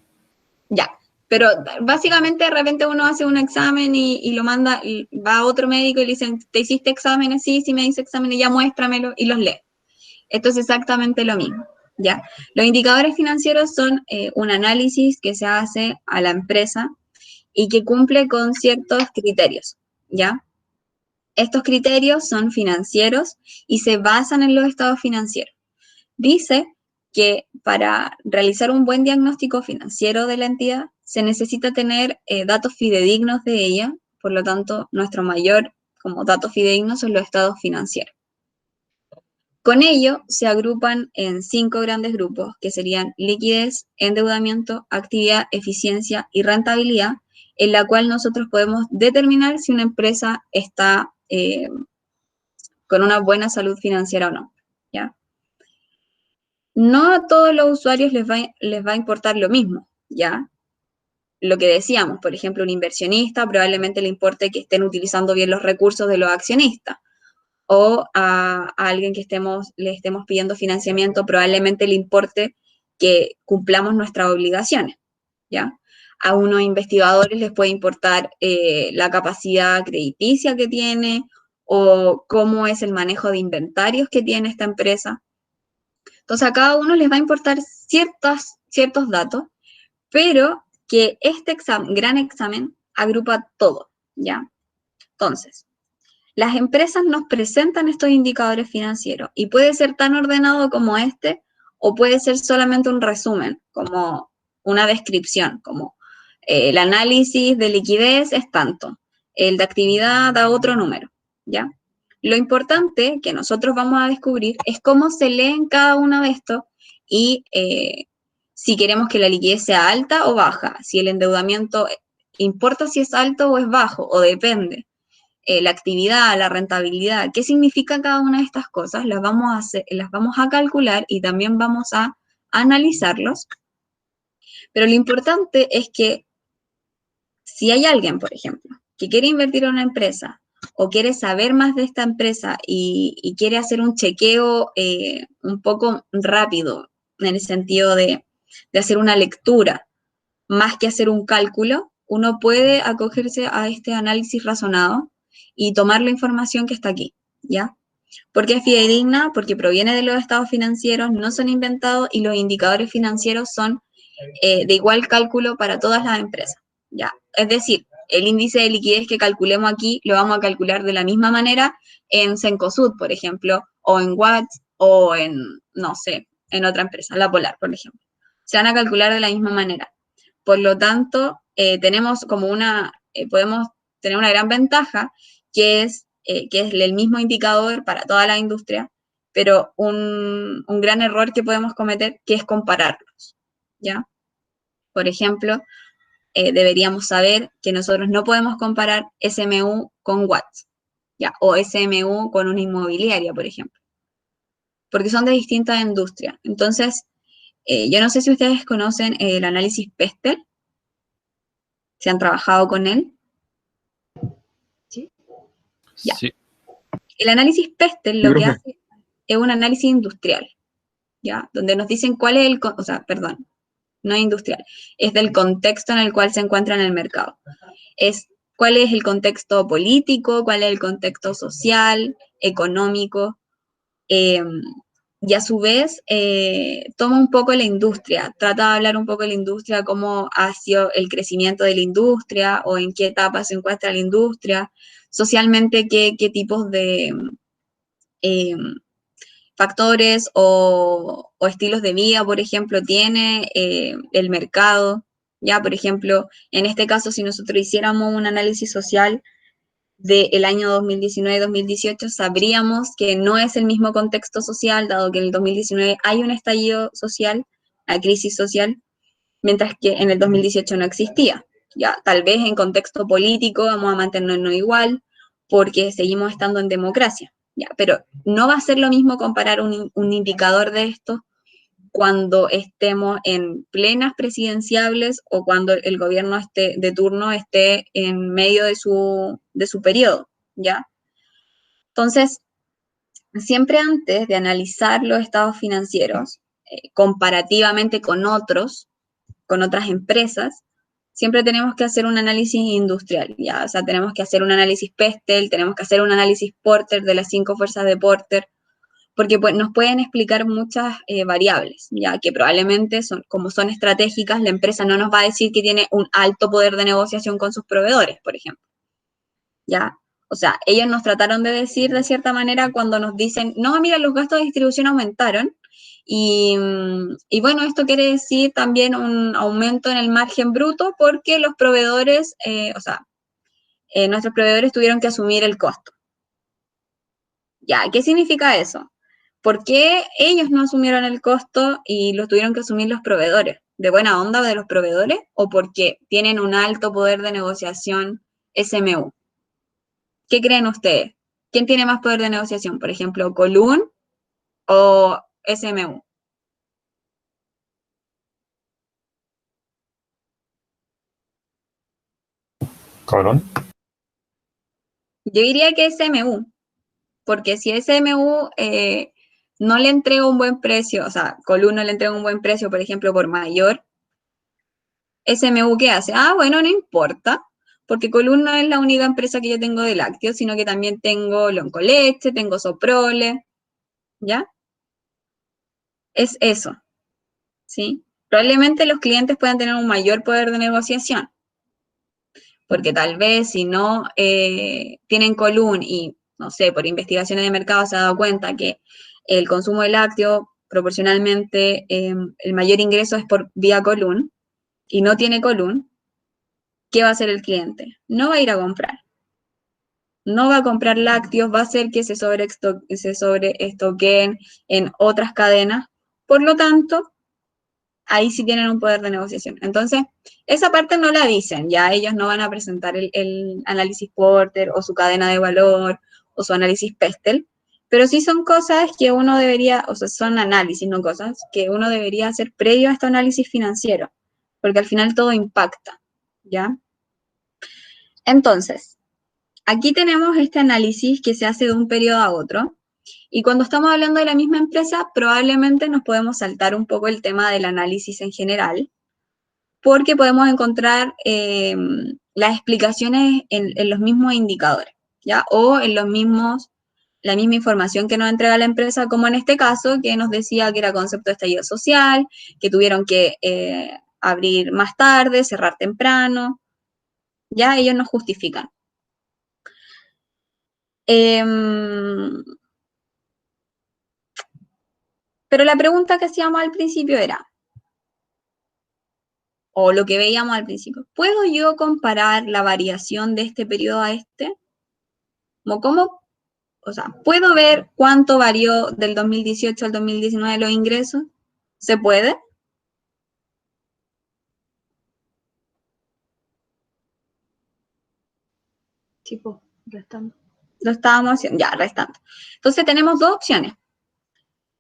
Ya, pero básicamente de repente uno hace un examen y lo manda, y va a otro médico y le dicen, ¿te hiciste exámenes? Sí, sí me hice exámenes, ya muéstramelo y los lee. Esto es exactamente lo mismo, ¿ya? Los indicadores financieros son un análisis que se hace a la empresa y que cumple con ciertos criterios, ¿ya? Estos criterios son financieros y se basan en los estados financieros. Dice que para realizar un buen diagnóstico financiero de la entidad se necesita tener datos fidedignos de ella, por lo tanto, nuestro mayor como datos fidedignos son los estados financieros. Con ello se agrupan en 5 grandes grupos, que serían liquidez, endeudamiento, actividad, eficiencia y rentabilidad, en la cual nosotros podemos determinar si una empresa está con una buena salud financiera o no, ¿ya? No a todos los usuarios les va a importar lo mismo, ¿ya? Lo que decíamos, por ejemplo, un inversionista probablemente le importe que estén utilizando bien los recursos de los accionistas, o a alguien que le estemos pidiendo financiamiento probablemente le importe que cumplamos nuestras obligaciones, ¿ya? A unos investigadores les puede importar la capacidad crediticia que tiene o cómo es el manejo de inventarios que tiene esta empresa. Entonces a cada uno les va a importar ciertos datos, pero que este gran examen agrupa todo, ¿ya? Entonces, las empresas nos presentan estos indicadores financieros y puede ser tan ordenado como este o puede ser solamente un resumen, como una descripción, como el análisis de liquidez es tanto, el de actividad da otro número, ¿ya? Lo importante que nosotros vamos a descubrir es cómo se leen cada uno de estos y si queremos que la liquidez sea alta o baja, si el endeudamiento importa si es alto o es bajo, o depende. La actividad, la rentabilidad, qué significa cada una de estas cosas, las vamos a calcular y también vamos a analizarlos. Pero lo importante es que si hay alguien, por ejemplo, que quiere invertir en una empresa o quiere saber más de esta empresa y quiere hacer un chequeo un poco rápido, en el sentido de hacer una lectura, más que hacer un cálculo, uno puede acogerse a este análisis razonado y tomar la información que está aquí, ¿ya? Porque es fidedigna, porque proviene de los estados financieros, no son inventados y los indicadores financieros son de igual cálculo para todas las empresas, ¿ya? Es decir, el índice de liquidez que calculemos aquí lo vamos a calcular de la misma manera en Cencosud, por ejemplo, o en Watts, o en, no sé, en otra empresa, la Polar, por ejemplo. Se van a calcular de la misma manera. Por lo tanto, tenemos como podemos tener una gran ventaja, que es el mismo indicador para toda la industria, pero un gran error que podemos cometer, que es compararlos, ¿ya? Por ejemplo, deberíamos saber que nosotros no podemos comparar SMU con Watts, ¿ya? O SMU con una inmobiliaria, por ejemplo, porque son de distintas industrias. Entonces, yo no sé si ustedes conocen el análisis Pestel, si han trabajado con él. Ya.
Sí.
El análisis Pestel lo que hace es un análisis industrial, ¿ya? Donde nos dicen cuál es perdón, no industrial, es del contexto en el cual se encuentra en el mercado. Es cuál es el contexto político, cuál es el contexto social, económico, y a su vez toma un poco la industria, trata de hablar un poco de la industria, cómo ha sido el crecimiento de la industria o en qué etapa se encuentra la industria, socialmente qué tipos de factores o estilos de vida, por ejemplo, tiene el mercado. Ya, por ejemplo, en este caso, si nosotros hiciéramos un análisis social del año 2019-2018, sabríamos que no es el mismo contexto social, dado que en el 2019 hay un estallido social, una crisis social, mientras que en el 2018 no existía. Ya, tal vez en contexto político vamos a mantenernos igual, porque seguimos estando en democracia. Ya, pero no va a ser lo mismo comparar un indicador de esto cuando estemos en plenas presidenciables o cuando el gobierno de turno esté en medio de su periodo, ¿ya? Entonces, siempre antes de analizar los estados financieros, comparativamente con otras empresas, siempre tenemos que hacer un análisis industrial, ¿ya? O sea, tenemos que hacer un análisis Pestel, tenemos que hacer un análisis Porter de las 5 fuerzas de Porter, porque pues, nos pueden explicar muchas variables, ya que probablemente como son estratégicas, la empresa no nos va a decir que tiene un alto poder de negociación con sus proveedores, por ejemplo. ¿Ya? O sea, ellos nos trataron de decir de cierta manera cuando nos dicen, no, mira, los gastos de distribución aumentaron, y bueno, esto quiere decir también un aumento en el margen bruto porque los proveedores, nuestros proveedores tuvieron que asumir el costo. ¿Ya? ¿Qué significa eso? ¿Por qué ellos no asumieron el costo y lo tuvieron que asumir los proveedores? ¿De buena onda de los proveedores o porque tienen un alto poder de negociación SMU? ¿Qué creen ustedes? ¿Quién tiene más poder de negociación? Por ejemplo, Colún o SMU.
Cabrón.
Yo diría que SMU, porque si SMU no le entrega un buen precio, o sea, Colún no le entrega un buen precio, por ejemplo, por mayor, SMU, ¿qué hace? Ah, bueno, no importa, porque Colún no es la única empresa que yo tengo de lácteos, sino que también tengo Loncoleche, tengo Soprole, ¿ya? Es eso, ¿sí? Probablemente los clientes puedan tener un mayor poder de negociación, porque tal vez si no tienen Colún y, no sé, por investigaciones de mercado se ha dado cuenta que el consumo de lácteo proporcionalmente el mayor ingreso es por vía Colún y no tiene Colún, ¿qué va a hacer el cliente? No va a ir a comprar. No va a comprar lácteos, va a hacer que se sobreestoqueen en otras cadenas. Por lo tanto, ahí sí tienen un poder de negociación. Entonces, esa parte no la dicen, ya ellos no van a presentar el análisis Porter o su cadena de valor o su análisis Pestel, pero sí son cosas que uno debería, o sea, son análisis, no cosas, que uno debería hacer previo a este análisis financiero, porque al final todo impacta, ¿ya? Entonces, aquí tenemos este análisis que se hace de un periodo a otro, y cuando estamos hablando de la misma empresa, probablemente nos podemos saltar un poco el tema del análisis en general, porque podemos encontrar las explicaciones en los mismos indicadores, ¿ya? O en la misma información que nos entrega la empresa, como en este caso, que nos decía que era concepto de estallido social, que tuvieron que abrir más tarde, cerrar temprano, ya ellos nos justifican. Pero la pregunta que hacíamos al principio era, o lo que veíamos al principio, ¿puedo yo comparar la variación de este periodo a este? O sea, ¿puedo ver cuánto varió del 2018 al 2019 los ingresos? ¿Se puede?
Tipo, restando.
Lo estábamos haciendo, ya, restando. Entonces tenemos dos opciones.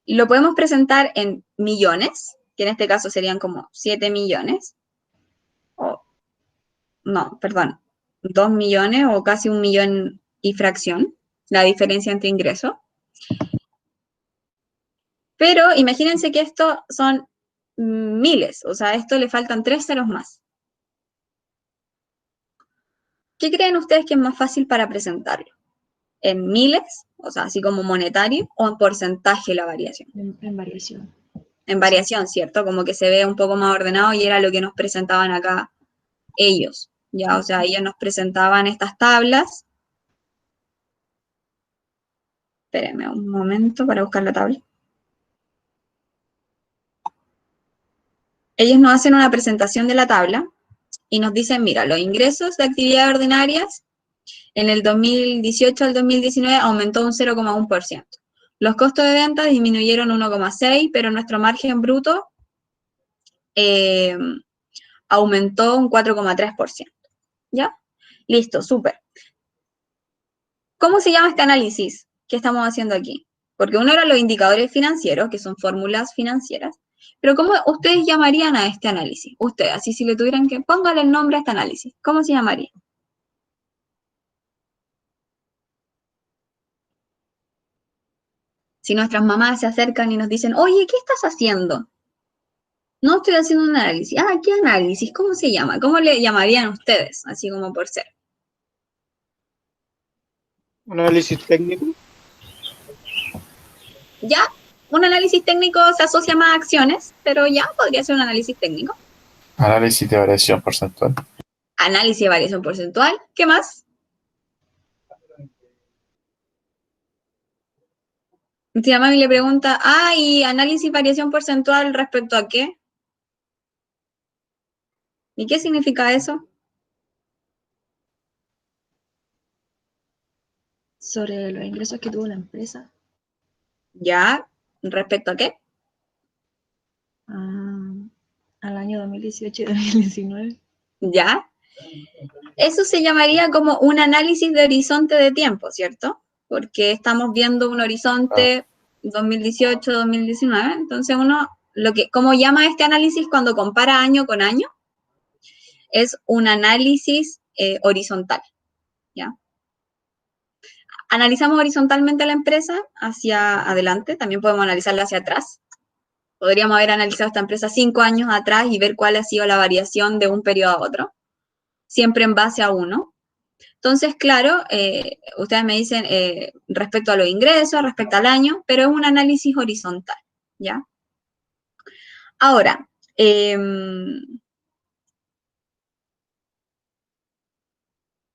Lo podemos presentar en millones, que en este caso serían como 7 millones, o, no, perdón, 2 millones o casi 1 millón y fracción, la diferencia entre ingresos. Pero imagínense que esto son miles, o sea, a esto le faltan 3 ceros más. ¿Qué creen ustedes que es más fácil para presentarlo? ¿En miles, o sea, así como monetario, o en porcentaje la variación?
En variación.
En variación, ¿cierto? Como que se ve un poco más ordenado y era lo que nos presentaban acá ellos, ¿ya? O sea, ellos nos presentaban estas tablas. Espérenme un momento para buscar la tabla. Ellos nos hacen una presentación de la tabla y nos dicen, mira, los ingresos de actividades ordinarias En el 2018 al 2019 aumentó un 0,1%. Los costos de venta disminuyeron 1,6%, pero nuestro margen bruto aumentó un 4,3%. ¿Ya? Listo, súper. ¿Cómo se llama este análisis que estamos haciendo aquí? Porque uno era los indicadores financieros, que son fórmulas financieras, pero ¿cómo ustedes llamarían a este análisis? Ustedes, así si le tuvieran que, póngale el nombre a este análisis, ¿cómo se llamaría? Si nuestras mamás se acercan y nos dicen, oye, ¿qué estás haciendo? No estoy haciendo un análisis. Ah, ¿qué análisis? ¿Cómo se llama? ¿Cómo le llamarían ustedes? Así como por ser.
Un análisis técnico.
Ya, un análisis técnico se asocia más a acciones, pero ya podría ser un análisis técnico.
Análisis de variación porcentual.
Análisis de variación porcentual. ¿Qué más? Si a mami le pregunta, ¿y análisis variación porcentual respecto a qué? ¿Y qué significa eso?
Sobre los ingresos que tuvo la empresa.
Ya, ¿respecto a qué?
Al año 2018 y 2019.
Ya. Eso se llamaría como un análisis de horizonte de tiempo, ¿cierto? Porque estamos viendo un horizonte 2018-2019. Entonces uno, ¿cómo llama este análisis cuando compara año con año? Es un análisis horizontal, ¿ya? Analizamos horizontalmente a la empresa hacia adelante, también podemos analizarla hacia atrás. Podríamos haber analizado esta empresa 5 años atrás y ver cuál ha sido la variación de un periodo a otro, siempre en base a uno. Entonces, claro, ustedes me dicen respecto a los ingresos, respecto al año, pero es un análisis horizontal, ¿ya? Ahora,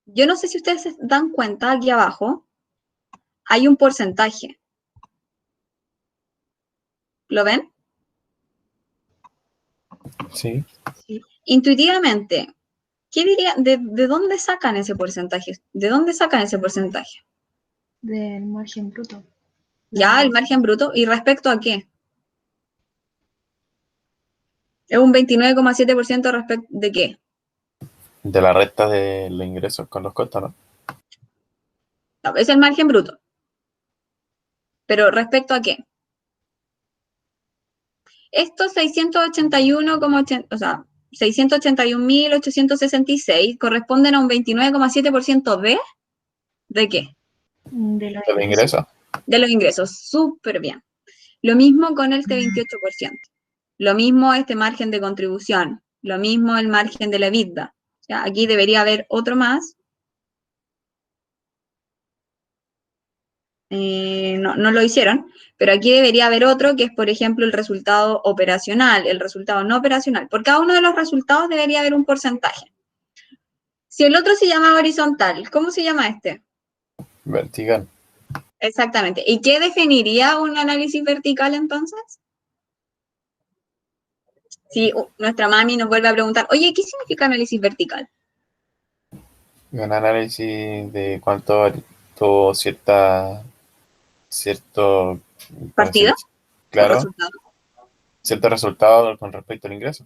yo no sé si ustedes se dan cuenta, aquí abajo hay un porcentaje. ¿Lo ven?
Sí.
Intuitivamente, ¿qué diría? ¿De dónde sacan ese porcentaje? ¿De dónde sacan ese porcentaje?
Del margen bruto.
Ya, el margen bruto. ¿Y respecto a qué? Es un 29,7% respecto de qué.
De la resta de los ingresos con los costos, ¿no?
No, es el margen bruto. Pero respecto a qué. Estos 681.866 corresponden a un 29,7% ¿de qué?
De los
De los ingresos.
De los ingresos. Súper bien. Lo mismo con este 28%. Lo mismo este margen de contribución. Lo mismo el margen de la EBITDA. ¿Ya? Aquí debería haber otro más. No lo hicieron, pero aquí debería haber otro que es, por ejemplo, el resultado operacional, el resultado no operacional. Por cada uno de los resultados debería haber un porcentaje. Si el otro se llama horizontal, ¿cómo se llama este?
Vertical.
Exactamente. ¿Y qué definiría un análisis vertical entonces? Si nuestra mami nos vuelve a preguntar, oye, ¿qué significa análisis vertical?
Un análisis de cuánto tuvo cierto, ¿cómo se
¿Partida?
dice? Claro,
¿Resultado?
cierto resultado con respecto al ingreso.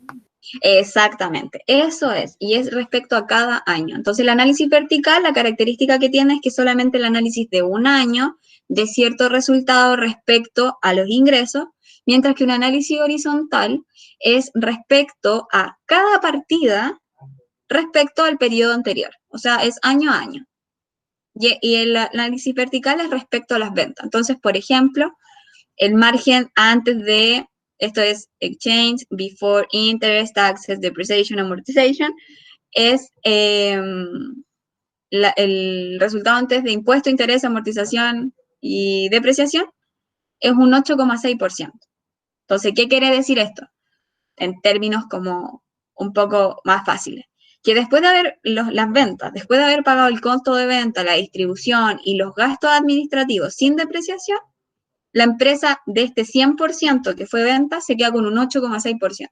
Exactamente, eso es, y es respecto a cada año. Entonces, el análisis vertical, la característica que tiene es que solamente el análisis de un año de cierto resultado respecto a los ingresos, mientras que un análisis horizontal es respecto a cada partida respecto al periodo anterior, o sea, es año a año. Y el análisis vertical es respecto a las ventas. Entonces, por ejemplo, el margen antes de, esto es exchange, before interest, taxes, depreciation, amortization, es el resultado antes de impuesto, interés, amortización y depreciación, es un 8,6%. Entonces, ¿qué quiere decir esto? En términos como un poco más fáciles. Que después de haber las ventas, después de haber pagado el costo de venta, la distribución y los gastos administrativos sin depreciación, la empresa de este 100% que fue venta se queda con un 8,6%.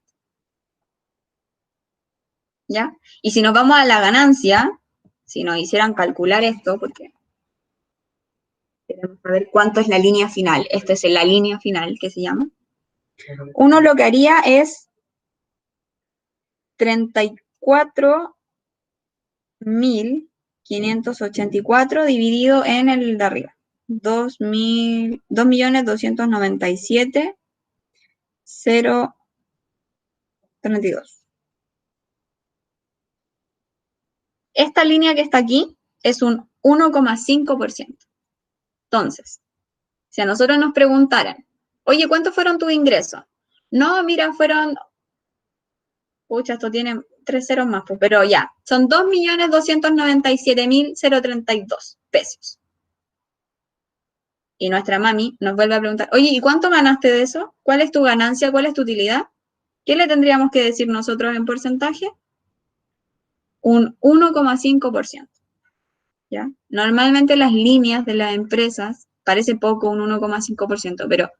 ¿Ya? Y si nos vamos a la ganancia, si nos hicieran calcular esto, porque queremos saber cuánto es la línea final, esta es la línea final que se llama, uno lo que haría es 34.584 dividido en el de arriba. 2.297.032. Esta línea que está aquí es un 1,5%. Entonces, si a nosotros nos preguntaran, oye, ¿cuántos fueron tus ingresos? No, mira, fueron, pucha, esto tiene 3 ceros más, pues, pero ya, son 2.297.032 pesos. Y nuestra mami nos vuelve a preguntar, oye, ¿y cuánto ganaste de eso? ¿Cuál es tu ganancia? ¿Cuál es tu utilidad? ¿Qué le tendríamos que decir nosotros en porcentaje? Un 1,5%. ¿Ya? Normalmente las líneas de las empresas, parece poco un 1,5%, pero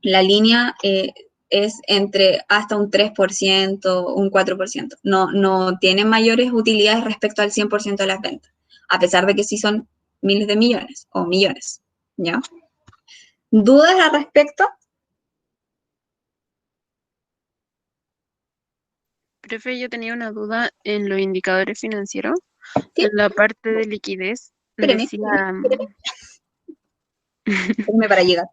la línea es entre hasta un 3%, un 4%. No tiene mayores utilidades respecto al 100% de las ventas, a pesar de que sí son miles de millones o millones. ¿Ya? ¿Dudas al respecto?
Profe, yo tenía una duda en los indicadores financieros.
Sí.
En la parte de liquidez
Espéreme,
decía...
espéreme para llegar.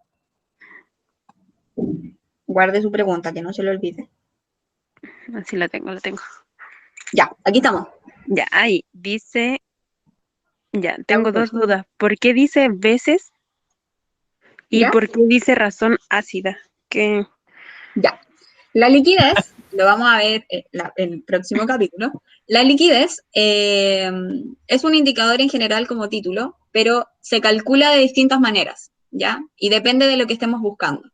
Guarde su pregunta, que no se le olvide.
Así la tengo.
Ya, aquí estamos.
Ya, ahí dice... Ya, tengo dos dudas. ¿Por qué dice veces? ¿Y
¿Ya?
por qué dice razón ácida? Que
Ya. La liquidez, lo vamos a ver en el próximo capítulo. La liquidez es un indicador en general como título, pero se calcula de distintas maneras, ¿ya? Y depende de lo que estemos buscando.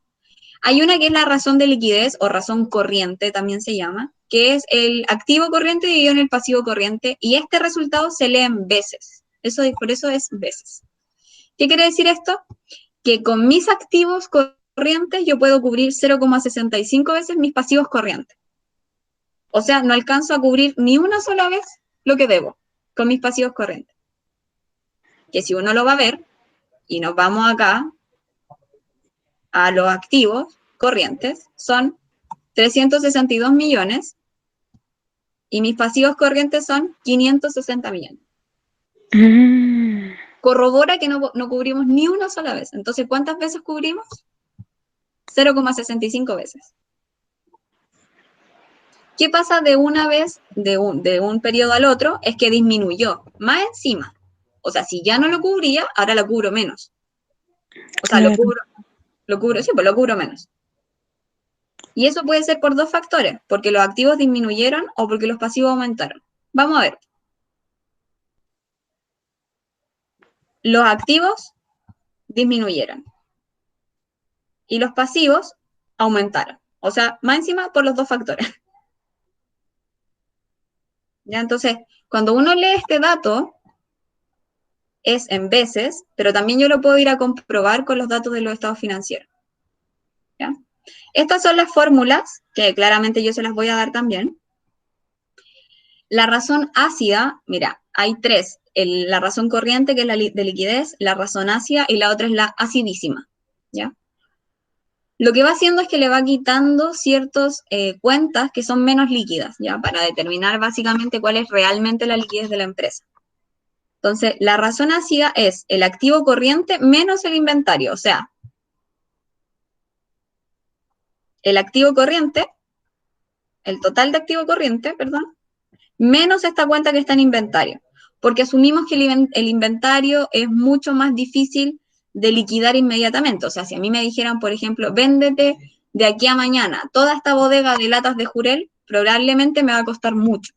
Hay una que es la razón de liquidez o razón corriente, también se llama, que es el activo corriente dividido en el pasivo corriente, y este resultado se lee en veces. Por eso es veces. ¿Qué quiere decir esto? Que con mis activos corrientes yo puedo cubrir 0,65 veces mis pasivos corrientes. O sea, no alcanzo a cubrir ni una sola vez lo que debo con mis pasivos corrientes. Que si uno lo va a ver, y nos vamos acá a los activos corrientes, son 362 millones y mis pasivos corrientes son 560 millones. Corrobora que no cubrimos ni una sola vez. Entonces, ¿cuántas veces cubrimos? 0,65 veces. ¿Qué pasa de una vez, de un periodo al otro? Es que disminuyó. Más encima. O sea, si ya no lo cubría, ahora lo cubro menos. O sea,
claro.
lo cubro menos. Y eso puede ser por dos factores, porque los activos disminuyeron o porque los pasivos aumentaron. Vamos a ver. Los activos disminuyeron y los pasivos aumentaron. O sea, más encima por los dos factores. ¿Ya? Entonces, cuando uno lee este dato, es en veces, pero también yo lo puedo ir a comprobar con los datos de los estados financieros. ¿Ya? Estas son las fórmulas, que claramente yo se las voy a dar también. La razón ácida, mira, hay tres. La razón corriente, que es la de liquidez, la razón ácida y la otra es la acidísima. ¿Ya? Lo que va haciendo es que le va quitando ciertas cuentas que son menos líquidas, ¿ya? Para determinar básicamente cuál es realmente la liquidez de la empresa. Entonces, la razón ácida es el activo corriente menos el inventario, o sea, el activo corriente, el total de activo corriente, perdón, menos esta cuenta que está en inventario, porque asumimos que el inventario es mucho más difícil de liquidar inmediatamente. O sea, si a mí me dijeran, por ejemplo, véndete de aquí a mañana toda esta bodega de latas de jurel, probablemente me va a costar mucho,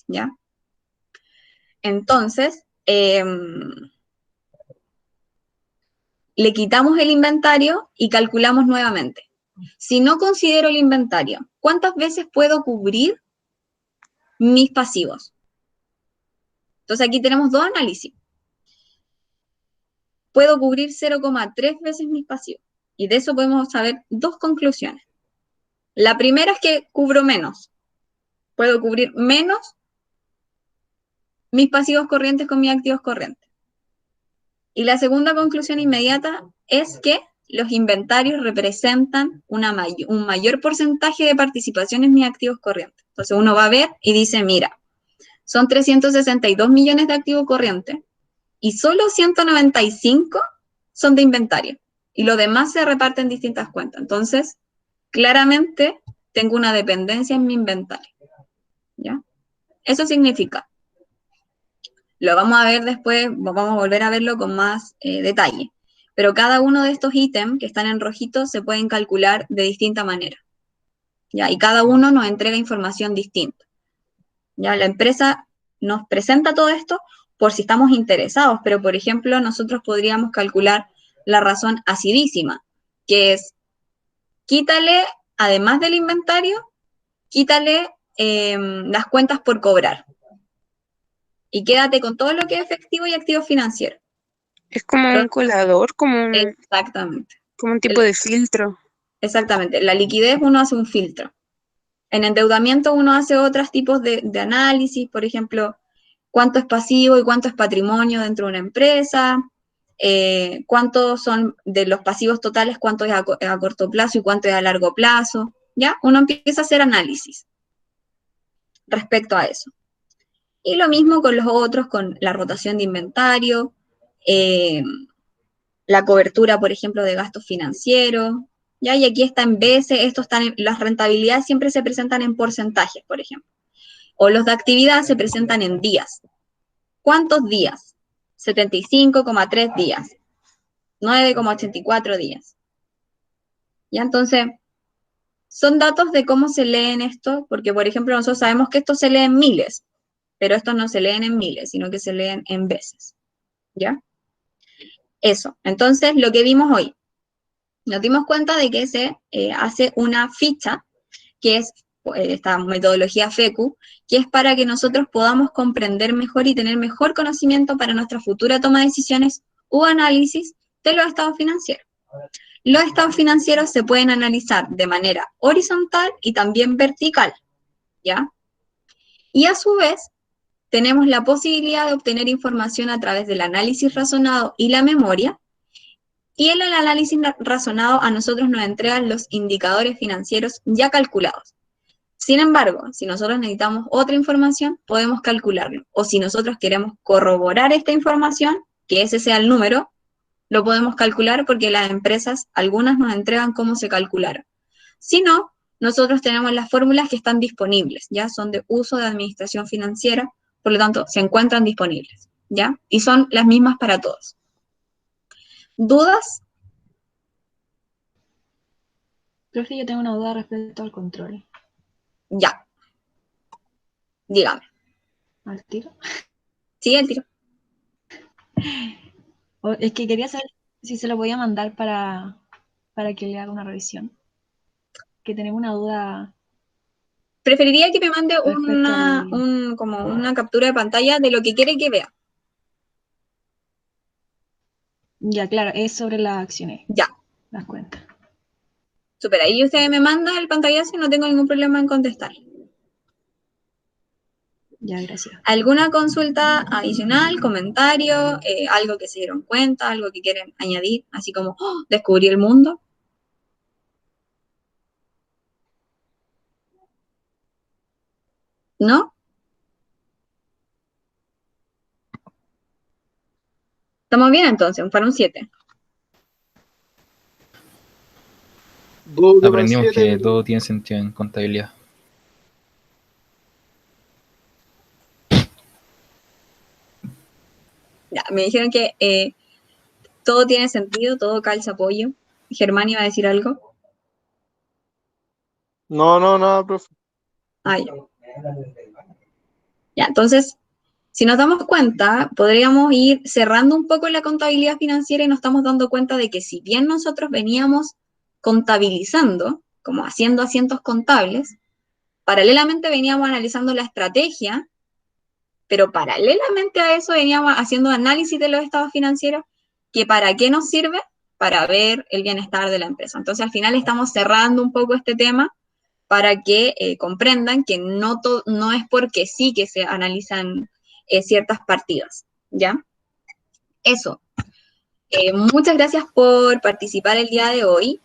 ¿ya? Entonces, le quitamos el inventario y calculamos nuevamente. Si no considero el inventario, ¿cuántas veces puedo cubrir mis pasivos? Entonces aquí tenemos dos análisis. Puedo cubrir 0,3 veces mis pasivos. Y de eso podemos saber dos conclusiones. La primera es que cubro menos. Puedo cubrir menos mis pasivos corrientes con mis activos corrientes. Y la segunda conclusión inmediata es que los inventarios representan un mayor porcentaje de participación en mis activos corrientes. Entonces uno va a ver y dice, mira, son 362 millones de activos corrientes y solo 195 son de inventario. Y lo demás se reparte en distintas cuentas. Entonces, claramente tengo una dependencia en mi inventario. ¿Ya? Eso significa, lo vamos a ver después, vamos a volver a verlo con más detalle, pero cada uno de estos ítems que están en rojito se pueden calcular de distinta manera, ¿ya? Y cada uno nos entrega información distinta, ¿ya? La empresa nos presenta todo esto por si estamos interesados, pero por ejemplo nosotros podríamos calcular la razón acidísima, que es, quítale, además del inventario, quítale las cuentas por cobrar. Y quédate con todo lo que es efectivo y activo financiero.
Es como un colador,
Exactamente.
como un tipo de filtro.
Exactamente. La liquidez uno hace un filtro. En endeudamiento uno hace otros tipos de análisis, por ejemplo, cuánto es pasivo y cuánto es patrimonio dentro de una empresa, cuántos son de los pasivos totales, cuánto es a corto plazo y cuánto es a largo plazo. ¿Ya? Uno empieza a hacer análisis respecto a eso. Y lo mismo con los otros, con la rotación de inventario, la cobertura, por ejemplo, de gastos financieros, ¿ya? Y aquí está en veces, las rentabilidades siempre se presentan en porcentajes, por ejemplo. O los de actividad se presentan en días. ¿Cuántos días? 75,3 días. 9,84 días. ¿Ya? Entonces, son datos de cómo se leen esto, porque, por ejemplo, nosotros sabemos que esto se lee en miles, pero estos no se leen en miles, sino que se leen en veces, ¿ya? Eso. Entonces, lo que vimos hoy, nos dimos cuenta de que se hace una ficha, que es esta metodología FECU, que es para que nosotros podamos comprender mejor y tener mejor conocimiento para nuestra futura toma de decisiones u análisis de los estados financieros. Los estados financieros se pueden analizar de manera horizontal y también vertical, ¿ya? Y a su vez, tenemos la posibilidad de obtener información a través del análisis razonado y la memoria, y en el análisis razonado a nosotros nos entregan los indicadores financieros ya calculados. Sin embargo, si nosotros necesitamos otra información, podemos calcularlo, o si nosotros queremos corroborar esta información, que ese sea el número, lo podemos calcular porque las empresas, algunas nos entregan cómo se calcularon. Si no, nosotros tenemos las fórmulas que están disponibles, ya son de uso de administración financiera, por lo tanto, se encuentran disponibles, ¿ya? Y son las mismas para todos. ¿Dudas?
Profe, yo tengo una duda respecto al control.
Ya. Dígame.
¿Al tiro?
Sí, el tiro.
Es que quería saber si se lo podía mandar para que le haga una revisión. Que tenemos una duda.
Preferiría que me mande
Respecto
como una captura de pantalla de lo que quiere que vea.
Ya, claro, es sobre las acciones,
Ya.
las cuentas.
Super, ahí usted me manda el pantallazo y no tengo ningún problema en contestar.
Ya, gracias.
¿Alguna consulta adicional, comentario, algo que se dieron cuenta, algo que quieren añadir? Así como, ¡oh!, descubrí el mundo. ¿No? ¿Estamos bien entonces? Para un 7.
Aprendimos
2,7,
que
pero
todo tiene sentido en contabilidad.
Ya, me dijeron que todo tiene sentido, todo calza apoyo. Germán iba a decir algo.
no, nada, profe.
Ah, ya. Ya, entonces, si nos damos cuenta, podríamos ir cerrando un poco la contabilidad financiera y nos estamos dando cuenta de que si bien nosotros veníamos contabilizando, como haciendo asientos contables, paralelamente veníamos analizando la estrategia, pero paralelamente a eso veníamos haciendo análisis de los estados financieros, que ¿para qué nos sirve? Para ver el bienestar de la empresa. Entonces, al final estamos cerrando un poco este tema para que comprendan que no es porque sí que se analizan ciertas partidas, ¿ya? Eso. Muchas gracias por participar el día de hoy.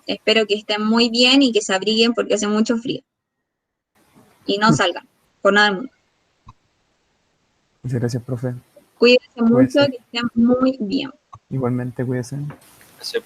Espero que estén muy bien y que se abriguen porque hace mucho frío. Y no salgan, por nada del mundo.
Muchas gracias, profe.
Cuídense mucho,
Cuídense.
que estén muy bien.
Igualmente, cuídense.
Gracias.